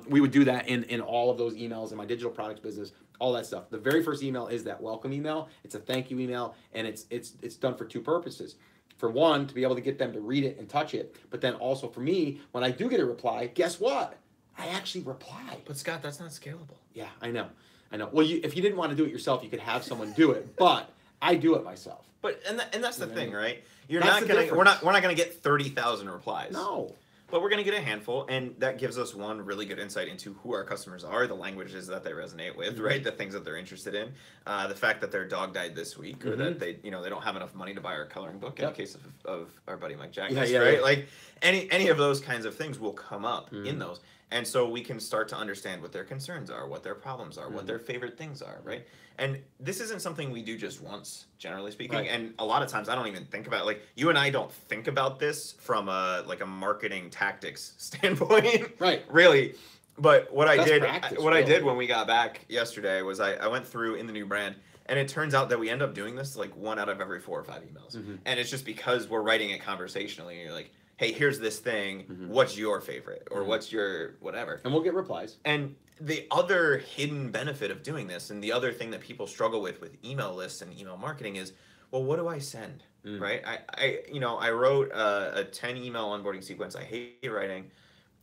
We would do that in all of those emails in my digital products business, all that stuff. The very first email is that welcome email. It's a thank you email, and it's done for two purposes. For one, to be able to get them to read it and touch it, but then also for me, when I do get a reply, guess what? I actually reply. But Scott, that's not scalable. Yeah, I know. Well, if you didn't want to do it yourself, you could have someone do it, but I do it myself. But and that's the thing, right? We're not gonna get 30,000 replies. No. But we're going to get a handful, and that gives us one really good insight into who our customers are, the languages that they resonate with, right? The things that they're interested in, the fact that their dog died this week, or that they don't have enough money to buy our coloring book in the case of our buddy Mike Jackson, right? Yeah. Like any of those kinds of things will come up in those. And so we can start to understand what their concerns are, what their problems are, what their favorite things are, right? And this isn't something we do just once, generally speaking. Right. And a lot of times I don't even think about it. Like, you and I don't think about this from a marketing tactics standpoint. Right. Really. But what I did when we got back yesterday was I went through in the new brand, and it turns out that we end up doing this like 1 out of every 4 or 5 emails. And it's just because we're writing it conversationally, and you're like, hey, here's this thing, what's your favorite? Or what's your whatever? And we'll get replies. And the other hidden benefit of doing this, and the other thing that people struggle with email lists and email marketing is, well, what do I send? Right? I wrote a 10 email onboarding sequence. I hate writing.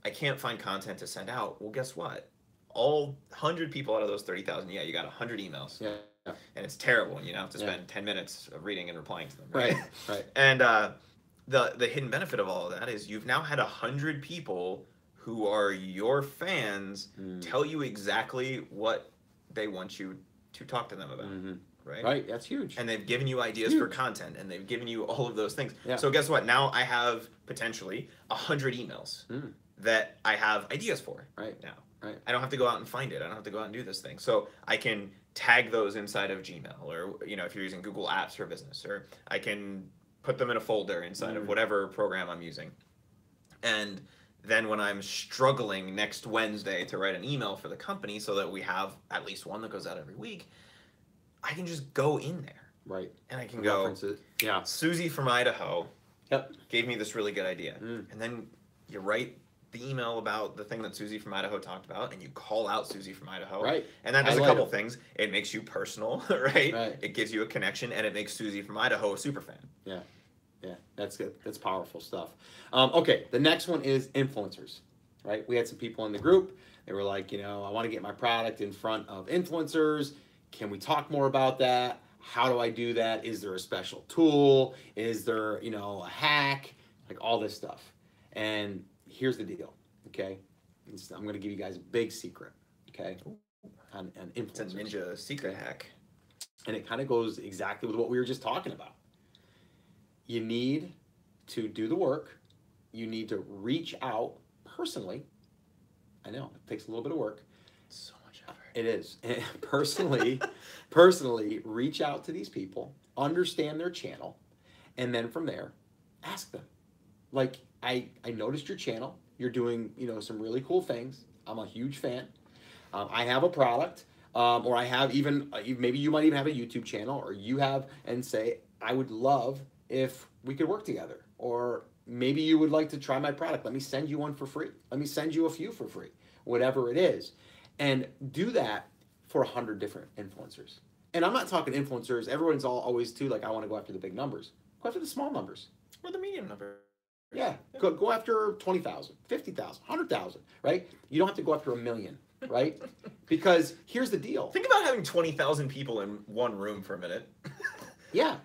I can't find content to send out. Well, guess what? All 100 people out of those 30,000, you got 100 emails. Yeah. And it's terrible, and you have to spend 10 minutes of reading and replying to them. Right. Right. And the hidden benefit of all of that is you've now had 100 people who are your fans tell you exactly what they want you to talk to them about. Right? Right, that's huge. And they've given you ideas for content, and they've given you all of those things. Yeah. So guess what? Now I have potentially 100 emails that I have ideas for now. Right. I don't have to go out and find it. I don't have to go out and do this thing. So I can tag those inside of Gmail, or if you're using Google Apps for business, or I can put them in a folder inside of whatever program I'm using. And then when I'm struggling next Wednesday to write an email for the company so that we have at least one that goes out every week, I can just go in there. Right. And I can go, yeah, Susie from Idaho gave me this really good idea. And then you write the email about the thing that Susie from Idaho talked about, and you call out Susie from Idaho. Right. And that does a couple things. It makes you personal, right? It gives you a connection, and it makes Susie from Idaho a super fan. Yeah. Yeah, that's good. That's powerful stuff. Okay, the next one is influencers, right? We had some people in the group. They were like, I want to get my product in front of influencers. Can we talk more about that? How do I do that? Is there a special tool? Is there, a hack? Like, all this stuff. And here's the deal, okay? I'm going to give you guys a big secret, okay? On influencers. It's a ninja secret hack. And it kind of goes exactly with what we were just talking about. You need to do the work. You need to reach out personally. I know, it takes a little bit of work. So much effort. It is. Personally reach out to these people, understand their channel, and then from there, ask them. Like, I noticed your channel. You're doing, some really cool things. I'm a huge fan. I have a product, or I have maybe you might even have a YouTube channel, or you have, and say, I would love if we could work together, or maybe you would like to try my product. Let me send you one for free. Let me send you a few for free, whatever it is. And do that for 100 different influencers. And I'm not talking influencers. Everyone's always too like, I want to go after the big numbers. Go after the small numbers. Or the medium number. Yeah. Go after 20,000, 50,000, 100,000, right? You don't have to go after 1 million, right? Because here's the deal. Think about having 20,000 people in one room for a minute. Yeah.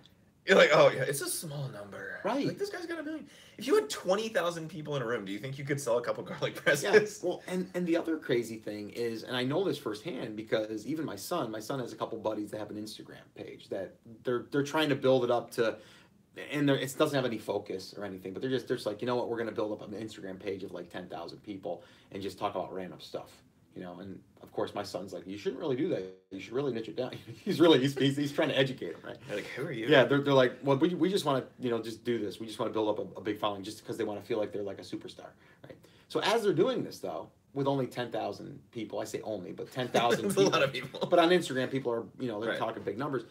You're like, oh yeah, it's a small number. Right. Like, this guy's got 1 million. If you had 20,000 people in a room, do you think you could sell a couple garlic presses? Yeah. Well, and the other crazy thing is, and I know this firsthand because even my son has a couple buddies that have an Instagram page that they're trying to build it up to, and it doesn't have any focus or anything, but they're just like, you know what, we're going to build up an Instagram page of like 10,000 people and just talk about random stuff. You know, and of course my son's like, you shouldn't really do that. You should really niche it down. he's trying to educate him, right? They're like, who are you? Yeah, they're like, well, we just want to, you know, just do this. We just want to build up a big following just because they want to feel like they're like a superstar, right? So as they're doing this though, with only 10,000 people, I say only, but 10,000 people. A lot of people. But on Instagram, people are, you know, they're right. talking big numbers,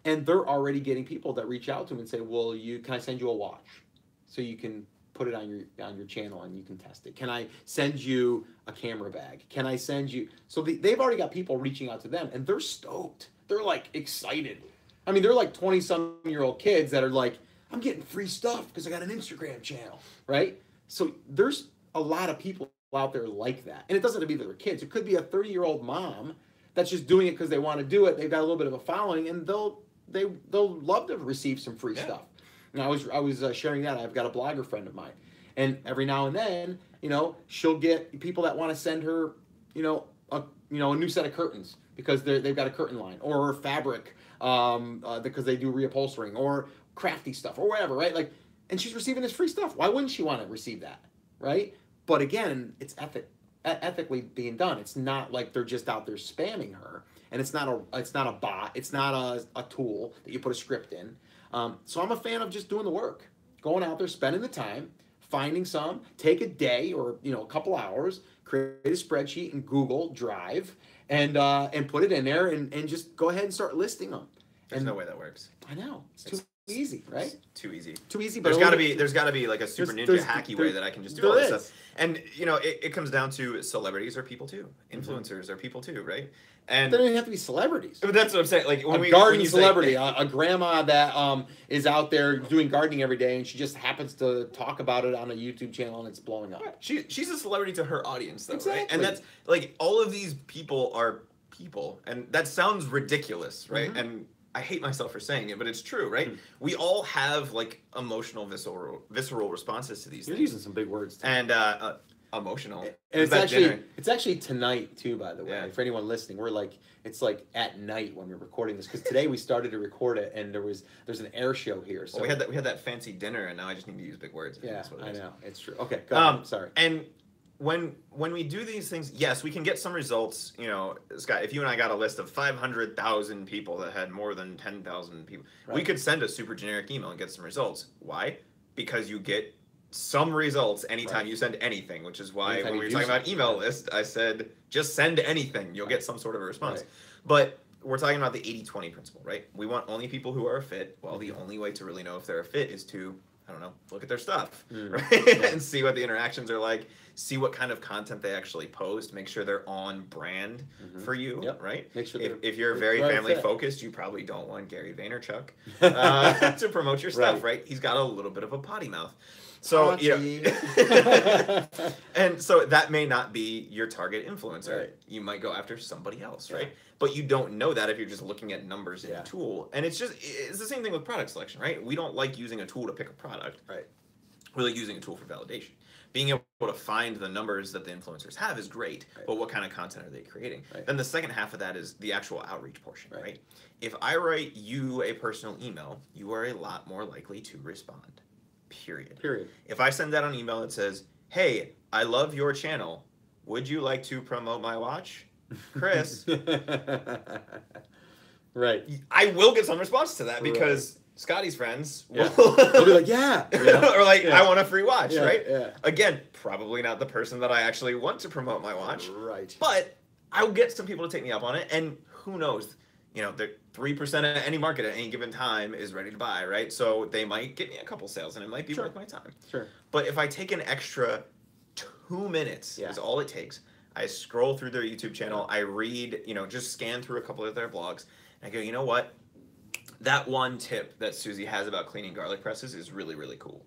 and they're already getting people that reach out to them and say, well, can I send you a watch so you can put it on your channel and you can test it? Can I send you a camera bag? Can I send you? So they've already got people reaching out to them, and they're stoked. They're like excited. I mean, they're like 20-some-year-old kids that are like, I'm getting free stuff because I got an Instagram channel, right? So there's a lot of people out there like that, and it doesn't have to be their kids. It could be a 30-year-old mom that's just doing it because they want to do it. They've got a little bit of a following, and they'll love to receive some free stuff. And I was sharing that. I've got a blogger friend of mine, and every now and then, you know, she'll get people that want to send her, a new set of curtains because they've got a curtain line, or fabric, because they do reupholstering, or crafty stuff, or whatever, right? Like, and she's receiving this free stuff. Why wouldn't she want to receive that, right? But again, it's ethically being done. It's not like they're just out there spamming her, and it's not a bot. It's not a tool that you put a script in. So I'm a fan of just doing the work, going out there, spending the time, finding some, take a day or a couple hours, create a spreadsheet in Google Drive, and put it in there, and just go ahead and start listing them. There's no way that works. I know, it's too easy, right? It's too easy. Too easy. But there's got to be like a super ninja hacky way that I can just do all this stuff. And it comes down to celebrities are people too, influencers are people too, right? And they don't even have to be celebrities. But that's what I'm saying. Like a gardening celebrity, a grandma that is out there doing gardening every day, and she just happens to talk about it on a YouTube channel, and it's blowing up. She's a celebrity to her audience, though, exactly. Right? And that's like all of these people are people, and that sounds ridiculous, right? Mm-hmm. And I hate myself for saying it, but it's true, right? Mm-hmm. We all have like emotional, visceral responses to these things. You're using some big words too. And emotional. And it's actually tonight too, by the way. Yeah. For anyone listening, it's like at night when we're recording this, because today we started to record it, and there's an air show here. So we had that fancy dinner, and now I just need to use big words. Yeah, I know, it's true. Okay, go ahead. Sorry. And when we do these things, yes, we can get some results. Scott, if you and I got a list of 500,000 people that had more than 10,000 people, right, we could send a super generic email and get some results. Why? Because you get some results anytime you send anything, which is why when we were talking about email list, I said just send anything. You'll get some sort of a response. Right. But we're talking about the 80-20 principle, right? We want only people who are a fit. Well, the only way to really know if they're a fit is to, I don't know, look at their stuff, right? Yeah. And see what the interactions are like, see what kind of content they actually post, make sure they're on brand for you, right? Make sure if you're very family focused, you probably don't want Gary Vaynerchuk to promote your stuff, right? He's got a little bit of a potty mouth. So, and so that may not be your target influencer. Right. You might go after somebody else, right? But you don't know that if you're just looking at numbers in a tool. And it's the same thing with product selection, right? We don't like using a tool to pick a product. Right. We like using a tool for validation. Being able to find the numbers that the influencers have is great, but what kind of content are they creating? Right. Then the second half of that is the actual outreach portion, right? If I write you a personal email, you are a lot more likely to respond. Period. If I send that on email that says, hey, I love your channel, would you like to promote my watch? Chris. Right. I will get some response to that because Scotty's friends will they'll be like, yeah. Or like, I want a free watch, right? Yeah. Again, probably not the person that I actually want to promote my watch. Right. But I'll get some people to take me up on it, and who knows? The 3% of any market at any given time is ready to buy, right? So they might get me a couple sales, and it might be worth my time. Sure. But if I take an extra 2 minutes, is all it takes, I scroll through their YouTube channel. I read, just scan through a couple of their blogs. And I go, you know what? That one tip that Susie has about cleaning garlic presses is really, really cool.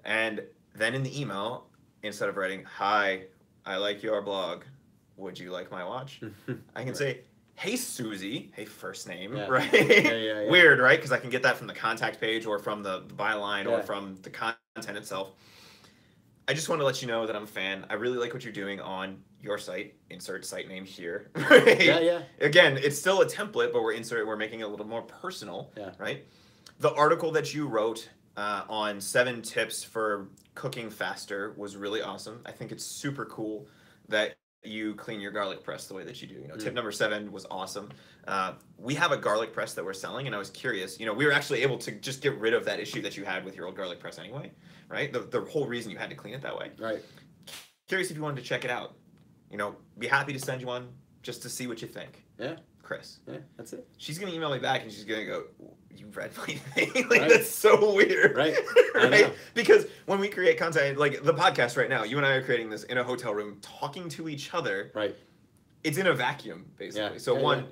And then in the email, instead of writing, "Hi, I like your blog. Would you like my watch?" I can say, "Hey, Susie." Hey, first name, right? Yeah. Weird, right? Because I can get that from the contact page or from the byline or from the content itself. I just want to let you know that I'm a fan. I really like what you're doing on your site. Insert site name here. Right? Yeah. Again, it's still a template, but we're making it a little more personal. Right? The article that you wrote on 7 tips for cooking faster was really awesome. I think it's super cool that you clean your garlic press the way that you do. Tip number 7 was awesome. We have a garlic press that we're selling, and I was curious. We were actually able to just get rid of that issue that you had with your old garlic press anyway, right? The whole reason you had to clean it that way. Right. Curious if you wanted to check it out. Be happy to send you one just to see what you think. Yeah. Chris. Yeah, that's it. She's going to email me back, and she's going to go, "You read my thing?" That's so weird. Right. Right? Because when we create content, like the podcast right now, you and I are creating this in a hotel room, talking to each other. Right. It's in a vacuum, basically. So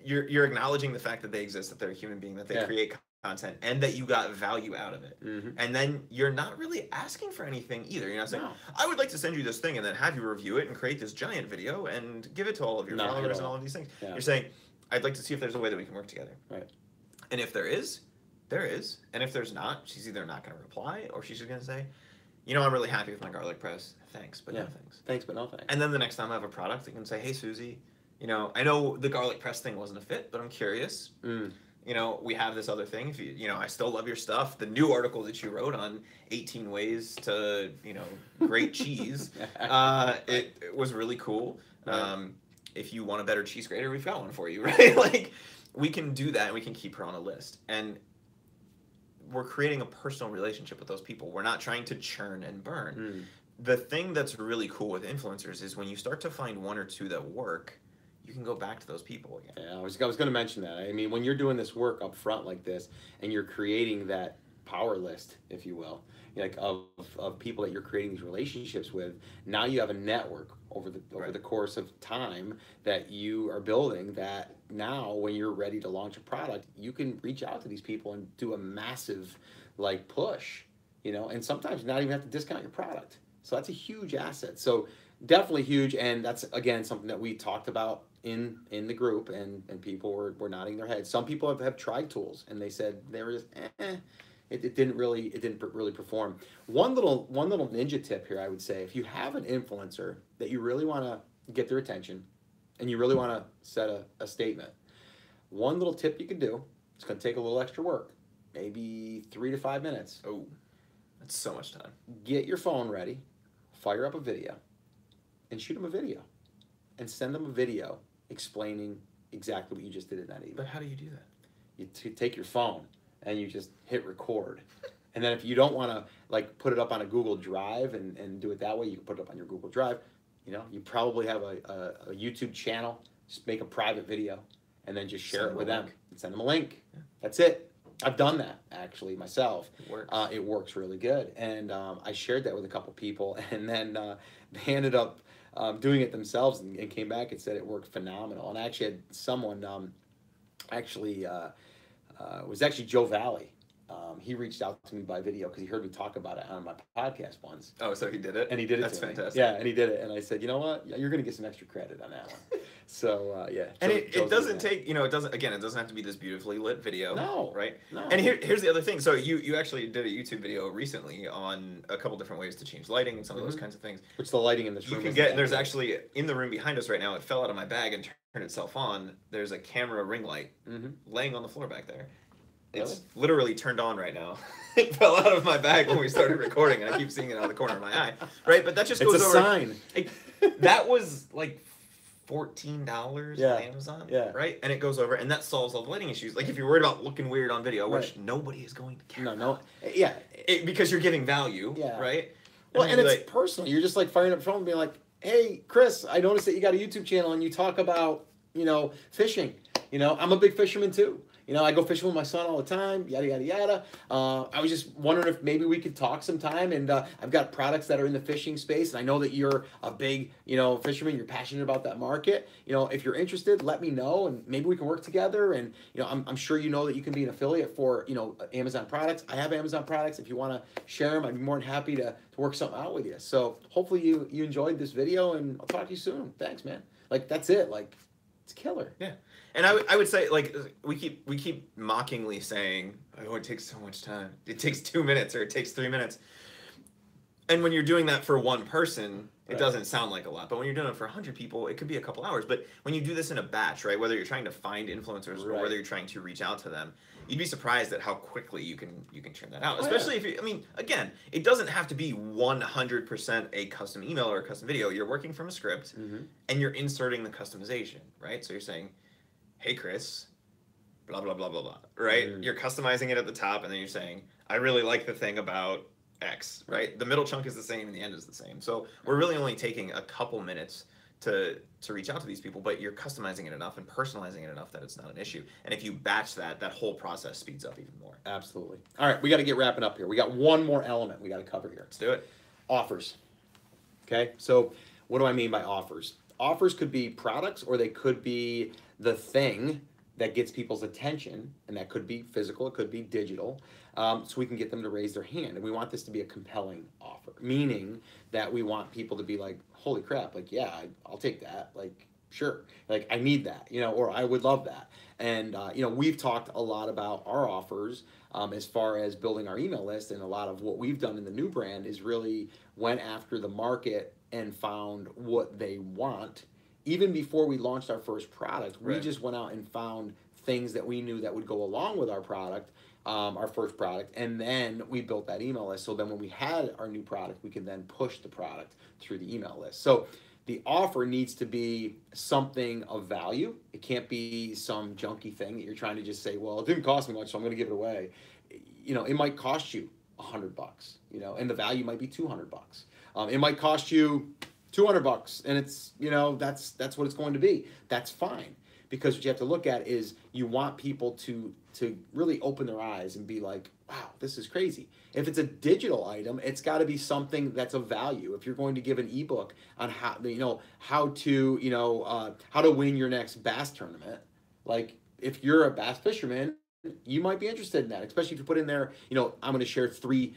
you're acknowledging the fact that they exist, that they're a human being, that they create content, and that you got value out of it. And then you're not really asking for anything either. You're not saying, "I would like to send you this thing and then have you review it and create this giant video and give it to all of your followers and all of these things." You're saying, "I'd like to see if there's a way that we can work together." Right. And if there is, there is. And if there's not, she's either not going to reply or she's just going to say, "I'm really happy with my garlic press. Thanks, but no thanks." Thanks, but no thanks. And then the next time I have a product, I can say, "Hey, Susie, I know the garlic press thing wasn't a fit, but I'm curious. We have this other thing. If I still love your stuff. The new article that you wrote on 18 ways to, grate cheese, it was really cool. If you want a better cheese grater, we've got one for you," right? Like, we can do that, and we can keep her on a list. And we're creating a personal relationship with those people. We're not trying to churn and burn. The thing that's really cool with influencers is when you start to find 1 or 2 that work, you can go back to those people again. Yeah, I was going to mention that. I mean, when you're doing this work up front like this, and you're creating that power list, if you will, like of people that you're creating these relationships with, now you have a network over the course of time that you are building, that now when you're ready to launch a product, you can reach out to these people and do a massive push, and sometimes not even have to discount your product. So that's a huge asset. So definitely huge, and that's again something that we talked about in the group, and people were nodding their heads. Some people have tried tools, and they said they were just it didn't really perform. One little ninja tip here, I would say, if you have an influencer that you really want to get their attention, and you really want to set a statement, one little tip you can do, it's going to take a little extra work, maybe 3 to 5 minutes. Oh, that's so much time. Get your phone ready, fire up a video, and shoot them a video, and send them a video explaining exactly what you just did in that email. But how do you do that? You take your phone and you just hit record. And then if you don't want to put it up on a Google Drive and do it that way, you can put it up on your Google Drive. You probably have a YouTube channel. Just make a private video and then just share it with them and send them a link. Yeah. That's it. I've done that actually myself. It works. It works really good. And I shared that with a couple people, and then they ended up doing it themselves and came back and said it worked phenomenal. And I actually had someone was actually Joe Valley. He reached out to me by video because he heard me talk about it on my podcast once. Oh, so he did it? And he did it. That's to me. Fantastic. Yeah, and he did it. And I said, "You know what? You're going to get some extra credit on that one." So, yeah. And it doesn't take, it doesn't have to be this beautifully lit video. No. Right? No. And here's the other thing. So you actually did a YouTube video recently on a couple different ways to change lighting and some of those kinds of things. Which the lighting in this room you can get, and there's actually, in the room behind us right now, it fell out of my bag and turned itself on. There's a camera ring light laying on the floor back there. It's literally turned on right now. It fell out of my bag when we started recording, and I keep seeing it out of the corner of my eye. Right? But that just goes over. It's a sign. That was like $14 on Amazon. Yeah. Right? And it goes over, and that solves all the lighting issues. Like if you're worried about looking weird on video, which nobody is going to care about. Yeah. Because you're giving value. Yeah. Right? Well, and it's personal. You're just firing up your phone and being like, "Hey, Chris, I noticed that you got a YouTube channel and you talk about, fishing. I'm a big fisherman too. I go fishing with my son all the time, yada, yada, yada. I was just wondering if maybe we could talk sometime. And I've got products that are in the fishing space. And I know that you're a big, fisherman. You're passionate about that market. If you're interested, let me know. And maybe we can work together. And, I'm sure you know that you can be an affiliate for, Amazon products. I have Amazon products. If you want to share them, I'd be more than happy to work something out with you. So hopefully you enjoyed this video, and I'll talk to you soon. Thanks, man. Like, that's it. Like, it's killer. Yeah. And I would say, like, we keep mockingly saying, oh, it takes so much time. It takes 2 minutes or it takes 3 minutes. And when you're doing that for one person, it doesn't sound like a lot. But when you're doing it for 100 people, it could be a couple hours. But when you do this in a batch, right, whether you're trying to find influencers or whether you're trying to reach out to them, you'd be surprised at how quickly you can churn that out. Especially if you, again, it doesn't have to be 100% a custom email or a custom video. You're working from a script and you're inserting the customization, right? So you're saying, hey, Chris, blah, blah, blah, blah, blah, right? You're customizing it at the top, and then you're saying, I really like the thing about X, right? The middle chunk is the same and the end is the same. So we're really only taking a couple minutes to reach out to these people, but you're customizing it enough and personalizing it enough that it's not an issue. And if you batch that whole process speeds up even more. Absolutely. All right, we got to get wrapping up here. We got one more element we got to cover here. Let's do it. Offers. Okay, so what do I mean by offers? Offers could be products, or they could be the thing that gets people's attention, and that could be physical, it could be digital, so we can get them to raise their hand. And we want this to be a compelling offer, meaning that we want people to be like, holy crap, like, yeah, I'll take that, like, sure, like, I need that, or I would love that. And, we've talked a lot about our offers as far as building our email list, and a lot of what we've done in the new brand is really went after the market and found what they want. Even before we launched our first product, we just went out and found things that we knew that would go along with our product, our first product, and then we built that email list. So then when we had our new product, we can then push the product through the email list. So the offer needs to be something of value. It can't be some junky thing that you're trying to just say, well, it didn't cost me much, so I'm going to give it away. It might cost you $100, and the value might be $200. It might cost you $200, and it's, that's what it's going to be. That's fine, because what you have to look at is you want people to really open their eyes and be like, wow, this is crazy. If it's a digital item, it's got to be something that's of value. If you're going to give an ebook on how to win your next bass tournament, like, if you're a bass fisherman, you might be interested in that, especially if you put in there, I'm going to share three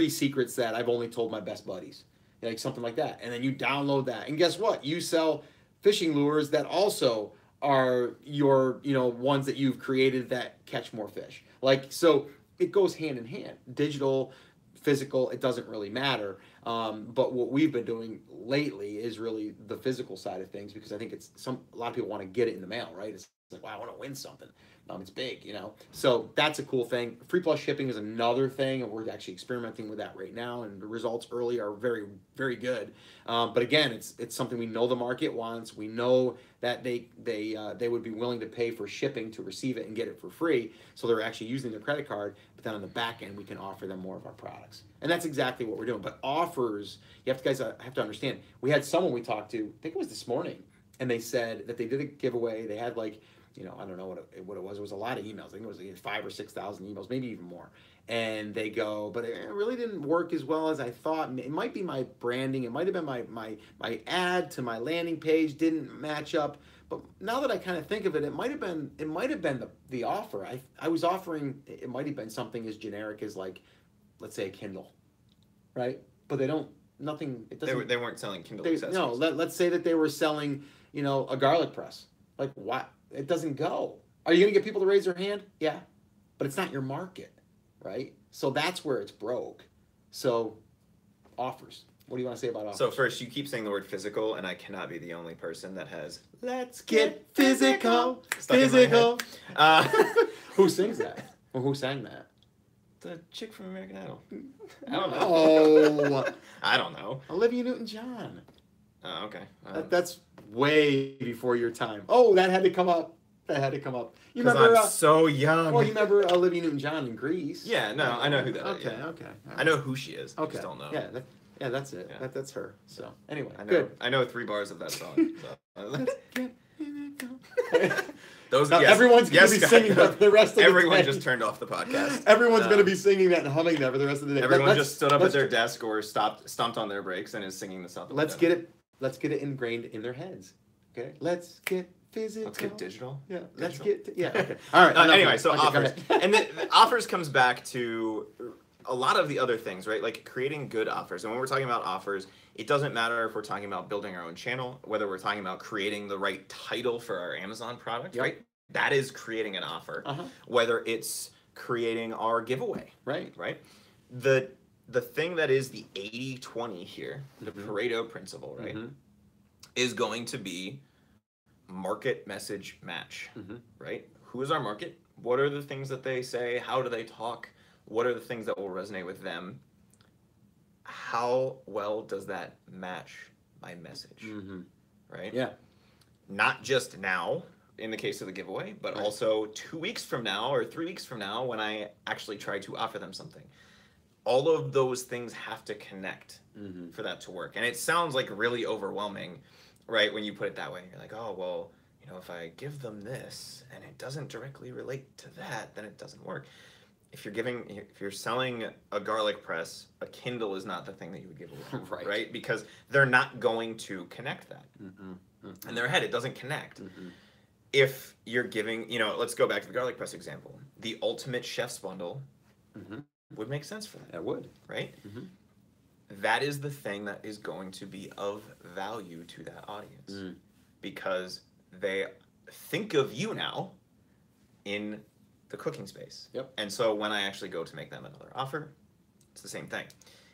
secrets that I've only told my best buddies. Like something like that. And then you download that. And guess what? You sell fishing lures that also are your, ones that you've created that catch more fish. Like, so it goes hand in hand. Digital, physical, it doesn't really matter. But what we've been doing lately is really the physical side of things, because I think a lot of people want to get it in the mail, right? It's like, wow, I want to win something. It's big, So that's a cool thing. Free plus shipping is another thing, and we're actually experimenting with that right now, and the results early are very, very good. But again, it's something we know the market wants. We know that they would be willing to pay for shipping to receive it and get it for free, so they're actually using their credit card. But then on the back end, we can offer them more of our products, and that's exactly what we're doing. But offers, guys have to understand. We had someone we talked to, I think it was this morning, and they said that they did a giveaway. They had like, I don't know what it was. It was a lot of emails. I think it was like 5,000 or 6,000 emails, maybe even more. And they go, but it really didn't work as well as I thought. It might be my branding. It might have been my ad to my landing page didn't match up. But now that I kind of think of it, it might have been the offer. I was offering. It might have been something as generic as, like, let's say a Kindle, right? But they don't. Nothing. It doesn't. They weren't selling Kindle accessories. No. Let's say that they were selling, a garlic press. Like, what? It doesn't go. Are you going to get people to raise their hand? Yeah. But it's not your market, right? So that's where it's broke. So offers. What do you want to say about offers? So first, you keep saying the word physical, and I cannot be the only person that has "Let's get physical, physical." Who sings that? Or who sang that? The chick from American Idol. I don't know. Oh. I don't know. Olivia Newton-John. Oh, okay. That's way before your time. Oh, that had to come up. You remember? I'm so young. Well, you remember Olivia Newton-John in Grease? Yeah, no, I know who that is. Okay. Right. I know who she is. Okay. I just don't know. Yeah, that's it. Yeah. That's her. So anyway, I know, good. I know 3 bars of that song. So. Those, now, yes, everyone's going to be Scott, singing that for the rest of the day. Everyone just turned off the podcast. Everyone's going to be singing that and humming that for the rest of the day. Everyone just stood up at their desk or stomped on their brakes and is singing the song. Let's get it ingrained in their heads. Okay? Let's get physical. Let's get digital. Yeah. Digital. Let's get okay. All right. Anyway, so offers. And the offers comes back to a lot of the other things, right? Like creating good offers. And when we're talking about offers, it doesn't matter if we're talking about building our own channel, whether we're talking about creating the right title for our Amazon product, right? That is creating an offer. Whether it's creating our giveaway, right? The thing that is the 80-20 here, the Pareto principle, right, is going to be market message match, right? Who is our market? What are the things that they say? How do they talk? What are the things that will resonate with them? How well does that match my message, right? Yeah. Not just now, in the case of the giveaway, but also 2 weeks from now or 3 weeks from now when I actually try to offer them something. All of those things have to connect for that to work. And it sounds like really overwhelming, right? When you put it that way, you're like, oh, well, you know, if I give them this and it doesn't directly relate to that, then it doesn't work. If you're selling a garlic press, a Kindle is not the thing that you would give away, right? Because they're not going to connect that. In their head, it doesn't connect. If you're giving, you know, let's go back to the garlic press example. The ultimate chef's bundle would make sense for them. It would. Right? That is the thing that is going to be of value to that audience. Because they think of you now in the cooking space. And so when I actually go to make them another offer, it's the same thing.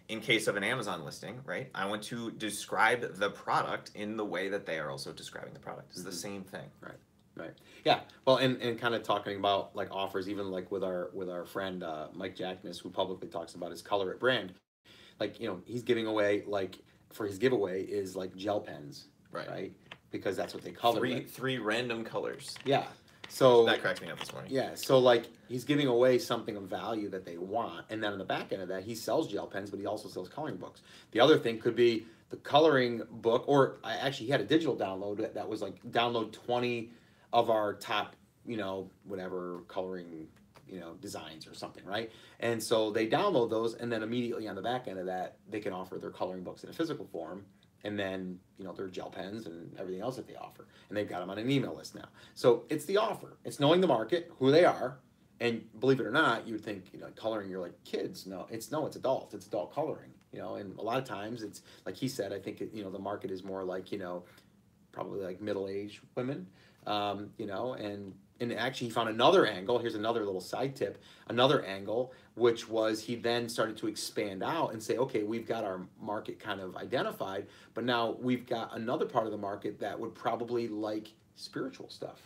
In case of an Amazon listing, right, I want to describe the product in the way that they are also describing the product. It's the same thing. Right. Yeah. Well, and kind of talking about like offers, even like with our friend Mike Jackness, who publicly talks about his Color It brand. Like, you know, he's giving away, like, for his giveaway is like gel pens, right? Because that's what they color. Three random colors. Yeah. So that cracked me up this morning. Yeah. So like he's giving away something of value that they want, and then on the back end of that, he sells gel pens, but he also sells coloring books. The other thing could be the coloring book, or he had a digital download that was like download 20 of our top, you know, whatever coloring, you know, designs or something, right? And so they download those, and then immediately on the back end of that, they can offer their coloring books in a physical form, and then, you know, their gel pens and everything else that they offer. And they've got them on an email list now. So it's the offer. It's knowing the market, who they are, and believe it or not, you would think, you know, coloring, you're like, kids. No, it's adult. It's adult coloring, you know, and a lot of times it's, like he said, I think, you know, the market is more like, you know, probably like middle-aged women, you know, and actually he found another angle. Here's another little side tip, another angle, which was he then started to expand out and say, okay, we've got our market kind of identified, but now we've got another part of the market that would probably like spiritual stuff.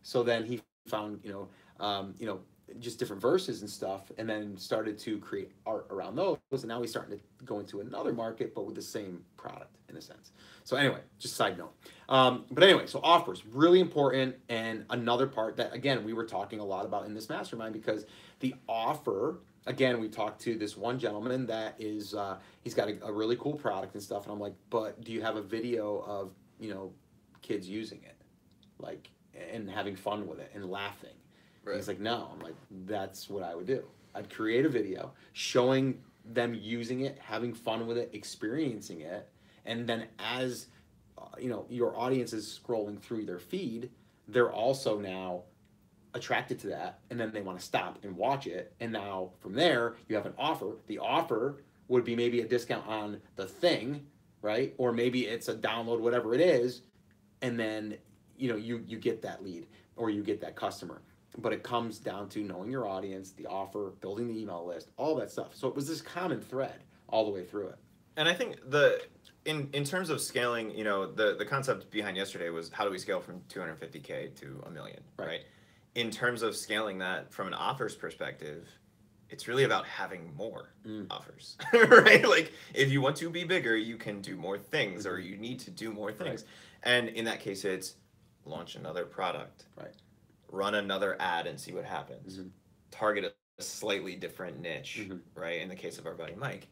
So then he found, you know, just different verses and stuff, and then started to create art around those. And now he's starting to go into another market, but with the same product in a sense. So anyway, just side note. But anyway, so offers, really important. And another part that, again, we were talking a lot about in this mastermind, because the offer, again, we talked to this one gentleman that is, he's got a really cool product and stuff. And I'm like, but do you have a video of, you know, kids using it, like, and having fun with it and laughing? Right. He's like, no. I'm like, that's what I would do. I'd create a video showing them using it, having fun with it, experiencing it, and then as you know, your audience is scrolling through their feed, they're also now attracted to that, and then they want to stop and watch it. And now from there, you have an offer. The offer would be maybe a discount on the thing, right? Or maybe it's a download, whatever it is, and then you know you get that lead or you get that customer. But it comes down to knowing your audience, the offer, building the email list, all that stuff. So it was this common thread all the way through it. And I think in terms of scaling, you know, the concept behind yesterday was how do we scale from 250K to 1 million, right? In terms of scaling that from an offers perspective, it's really about having more offers, right? Like if you want to be bigger, you can do more things, or you need to do more things. And in that case, it's launch another product, run another ad and see what happens, target a slightly different niche, right? In the case of our buddy Mike,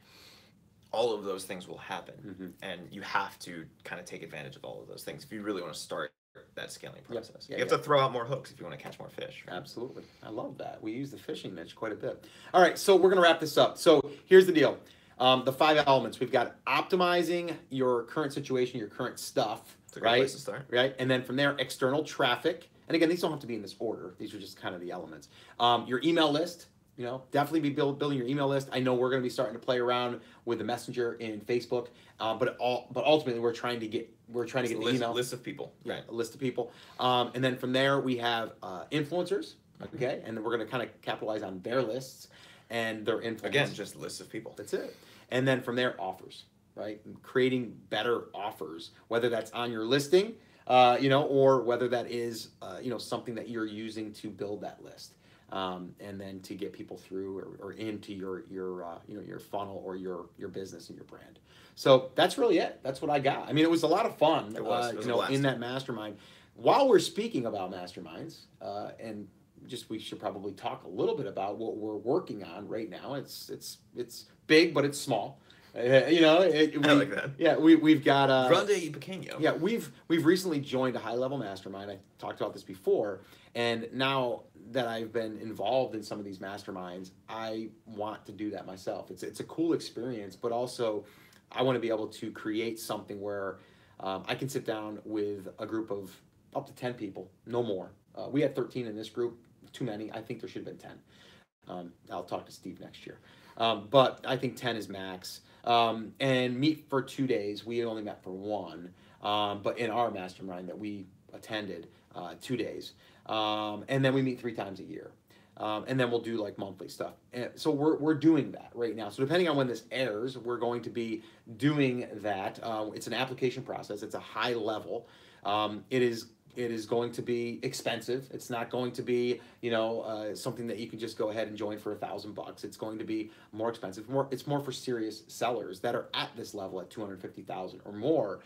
all of those things will happen, and you have to kind of take advantage of all of those things if you really want to start that scaling process. You have to throw out more hooks if you want to catch more fish. Right? Absolutely. I love that. We use the fishing niche quite a bit. All right, so we're going to wrap this up. So here's the deal. The 5 elements. We've got optimizing your current situation, your current stuff. It's a great place to start. Right? And then from there, external traffic. And again, these don't have to be in this order. These are just kind of the elements. Your email list. Definitely be building your email list. I know we're going to be starting to play around with the Messenger in Facebook, but ultimately we're trying to get the email list of people. Yeah, a list of people, and then from there we have influencers. Okay, and then we're going to kind of capitalize on their lists and their influence. Again, just lists of people. That's it. And then from there, offers. Right, creating better offers, whether that's on your listing, or whether that is something that you're using to build that list. And then to get people through or into your funnel or your business and your brand. So that's really it. That's what I got. I mean, it was a lot of fun. It was in that mastermind. While we're speaking about masterminds, and we should probably talk a little bit about what we're working on right now. It's big, but it's small. I like that. Yeah, we've got Grande y Pequeño. Yeah, we've recently joined a high level mastermind. I talked about this before, and now that I've been involved in some of these masterminds, I want to do that myself. It's a cool experience, but also I want to be able to create something where I can sit down with a group of up to 10 people, no more. We had 13 in this group, too many. I think there should have been 10. I'll talk to Steve next year. But I think 10 is max. And meet for 2 days. We only met for 1. But in our mastermind that we attended, 2 days. And then we meet 3 times a year. And then we'll do like monthly stuff. And so we're doing that right now. So depending on when this airs, we're going to be doing that. It's an application process. It's a high level. It is going to be expensive. It's not going to be, something that you can just go ahead and join for $1,000. It's going to be more expensive. It's more for serious sellers that are at this level at $250,000 or more.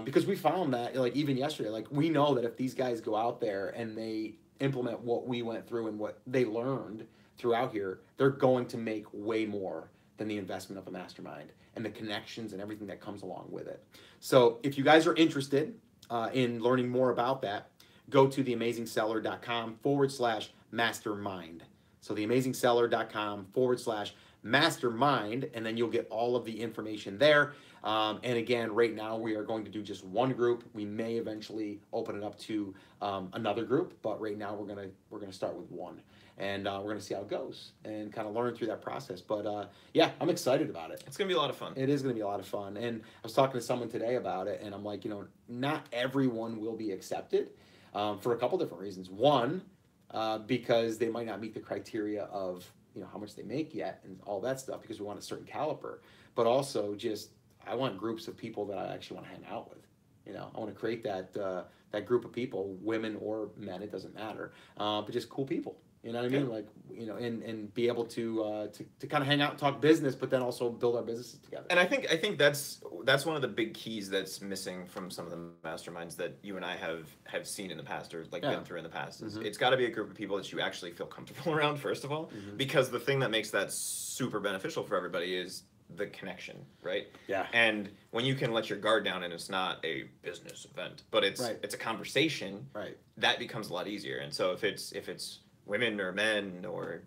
Because we found that, like even yesterday, we know that if these guys go out there and they implement what we went through and what they learned throughout here, they're going to make way more than the investment of a mastermind and the connections and everything that comes along with it. So if you guys are interested in learning more about that, go to theamazingseller.com/mastermind. So theamazingseller.com/mastermind, and then you'll get all of the information there. And again, right now we are going to do just one group. We may eventually open it up to another group, but right now we're gonna start with one, and we're gonna see how it goes and kind of learn through that process. But yeah, I'm excited about it. It's gonna be a lot of fun. It is gonna be a lot of fun, and I was talking to someone today about it, and I'm like, not everyone will be accepted for a couple different reasons. One, because they might not meet the criteria of how much they make yet and all that stuff, because we want a certain caliber, but also just I want groups of people that I actually want to hang out with. I want to create that group of people, women or men, it doesn't matter, but just cool people. You know what I mean? Like, and be able to kind of hang out and talk business, but then also build our businesses together. And I think that's one of the big keys that's missing from some of the masterminds that you and I have seen in the past or been through in the past. It's got to be a group of people that you actually feel comfortable around, first of all, because the thing that makes that super beneficial for everybody is the connection, right? Yeah. And when you can let your guard down and it's not a business event, but it's a conversation, right? That becomes a lot easier. And so if it's women or men or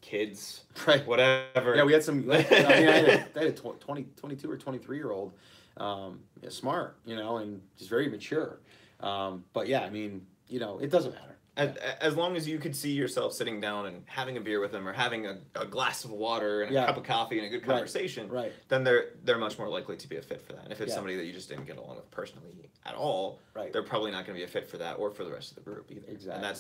kids, right, whatever. Yeah, we had some. I had a 22 or 23-year-old, smart, and just very mature. But yeah, I mean, it doesn't matter. As long as you could see yourself sitting down and having a beer with them or having a glass of water and a cup of coffee and a good conversation, then they're much more likely to be a fit for that. And if it's somebody that you just didn't get along with personally at all, they're probably not going to be a fit for that or for the rest of the group either. Exactly. And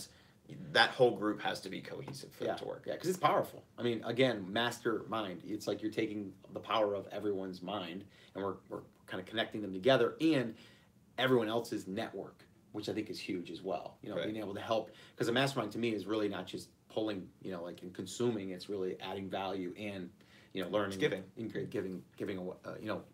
that whole group has to be cohesive for it to work. Yeah, because it's powerful. I mean, again, mastermind. It's like you're taking the power of everyone's mind and we're kind of connecting them together and everyone else's network, which I think is huge as well. Being able to help, because a mastermind to me is really not just pulling, and consuming. It's really adding value and, learning, giving,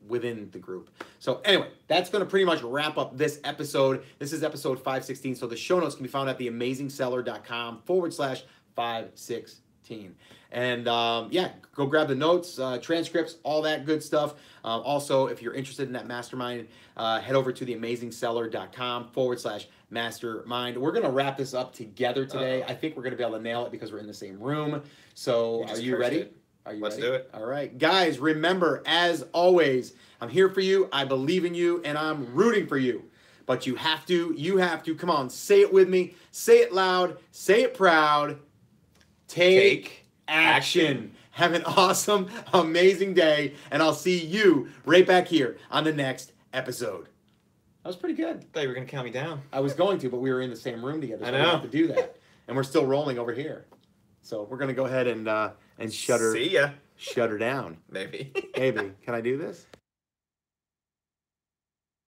within the group. So anyway, that's going to pretty much wrap up this episode. This is episode 516. So the show notes can be found at theamazingseller.com/516. And yeah, go grab the notes, transcripts, all that good stuff. Also, if you're interested in that mastermind, head over to theamazingseller.com/mastermind. We're going to wrap this up together today. I think we're going to be able to nail it because we're in the same room. So are you ready? Are you Let's ready? do it. All right. Guys, remember, as always, I'm here for you, I believe in you, and I'm rooting for you. But you have to, come on, say it with me. Say it loud, say it proud. Take action. Have an awesome, amazing day, and I'll see you right back here on the next episode. That was pretty good. I thought you were going to count me down. I was going to, but we were in the same room together, so I know. we have to do that. And we're still rolling over here. So we're going to go ahead and shut her. See ya. Shut her down. Maybe. Maybe. Can I do this?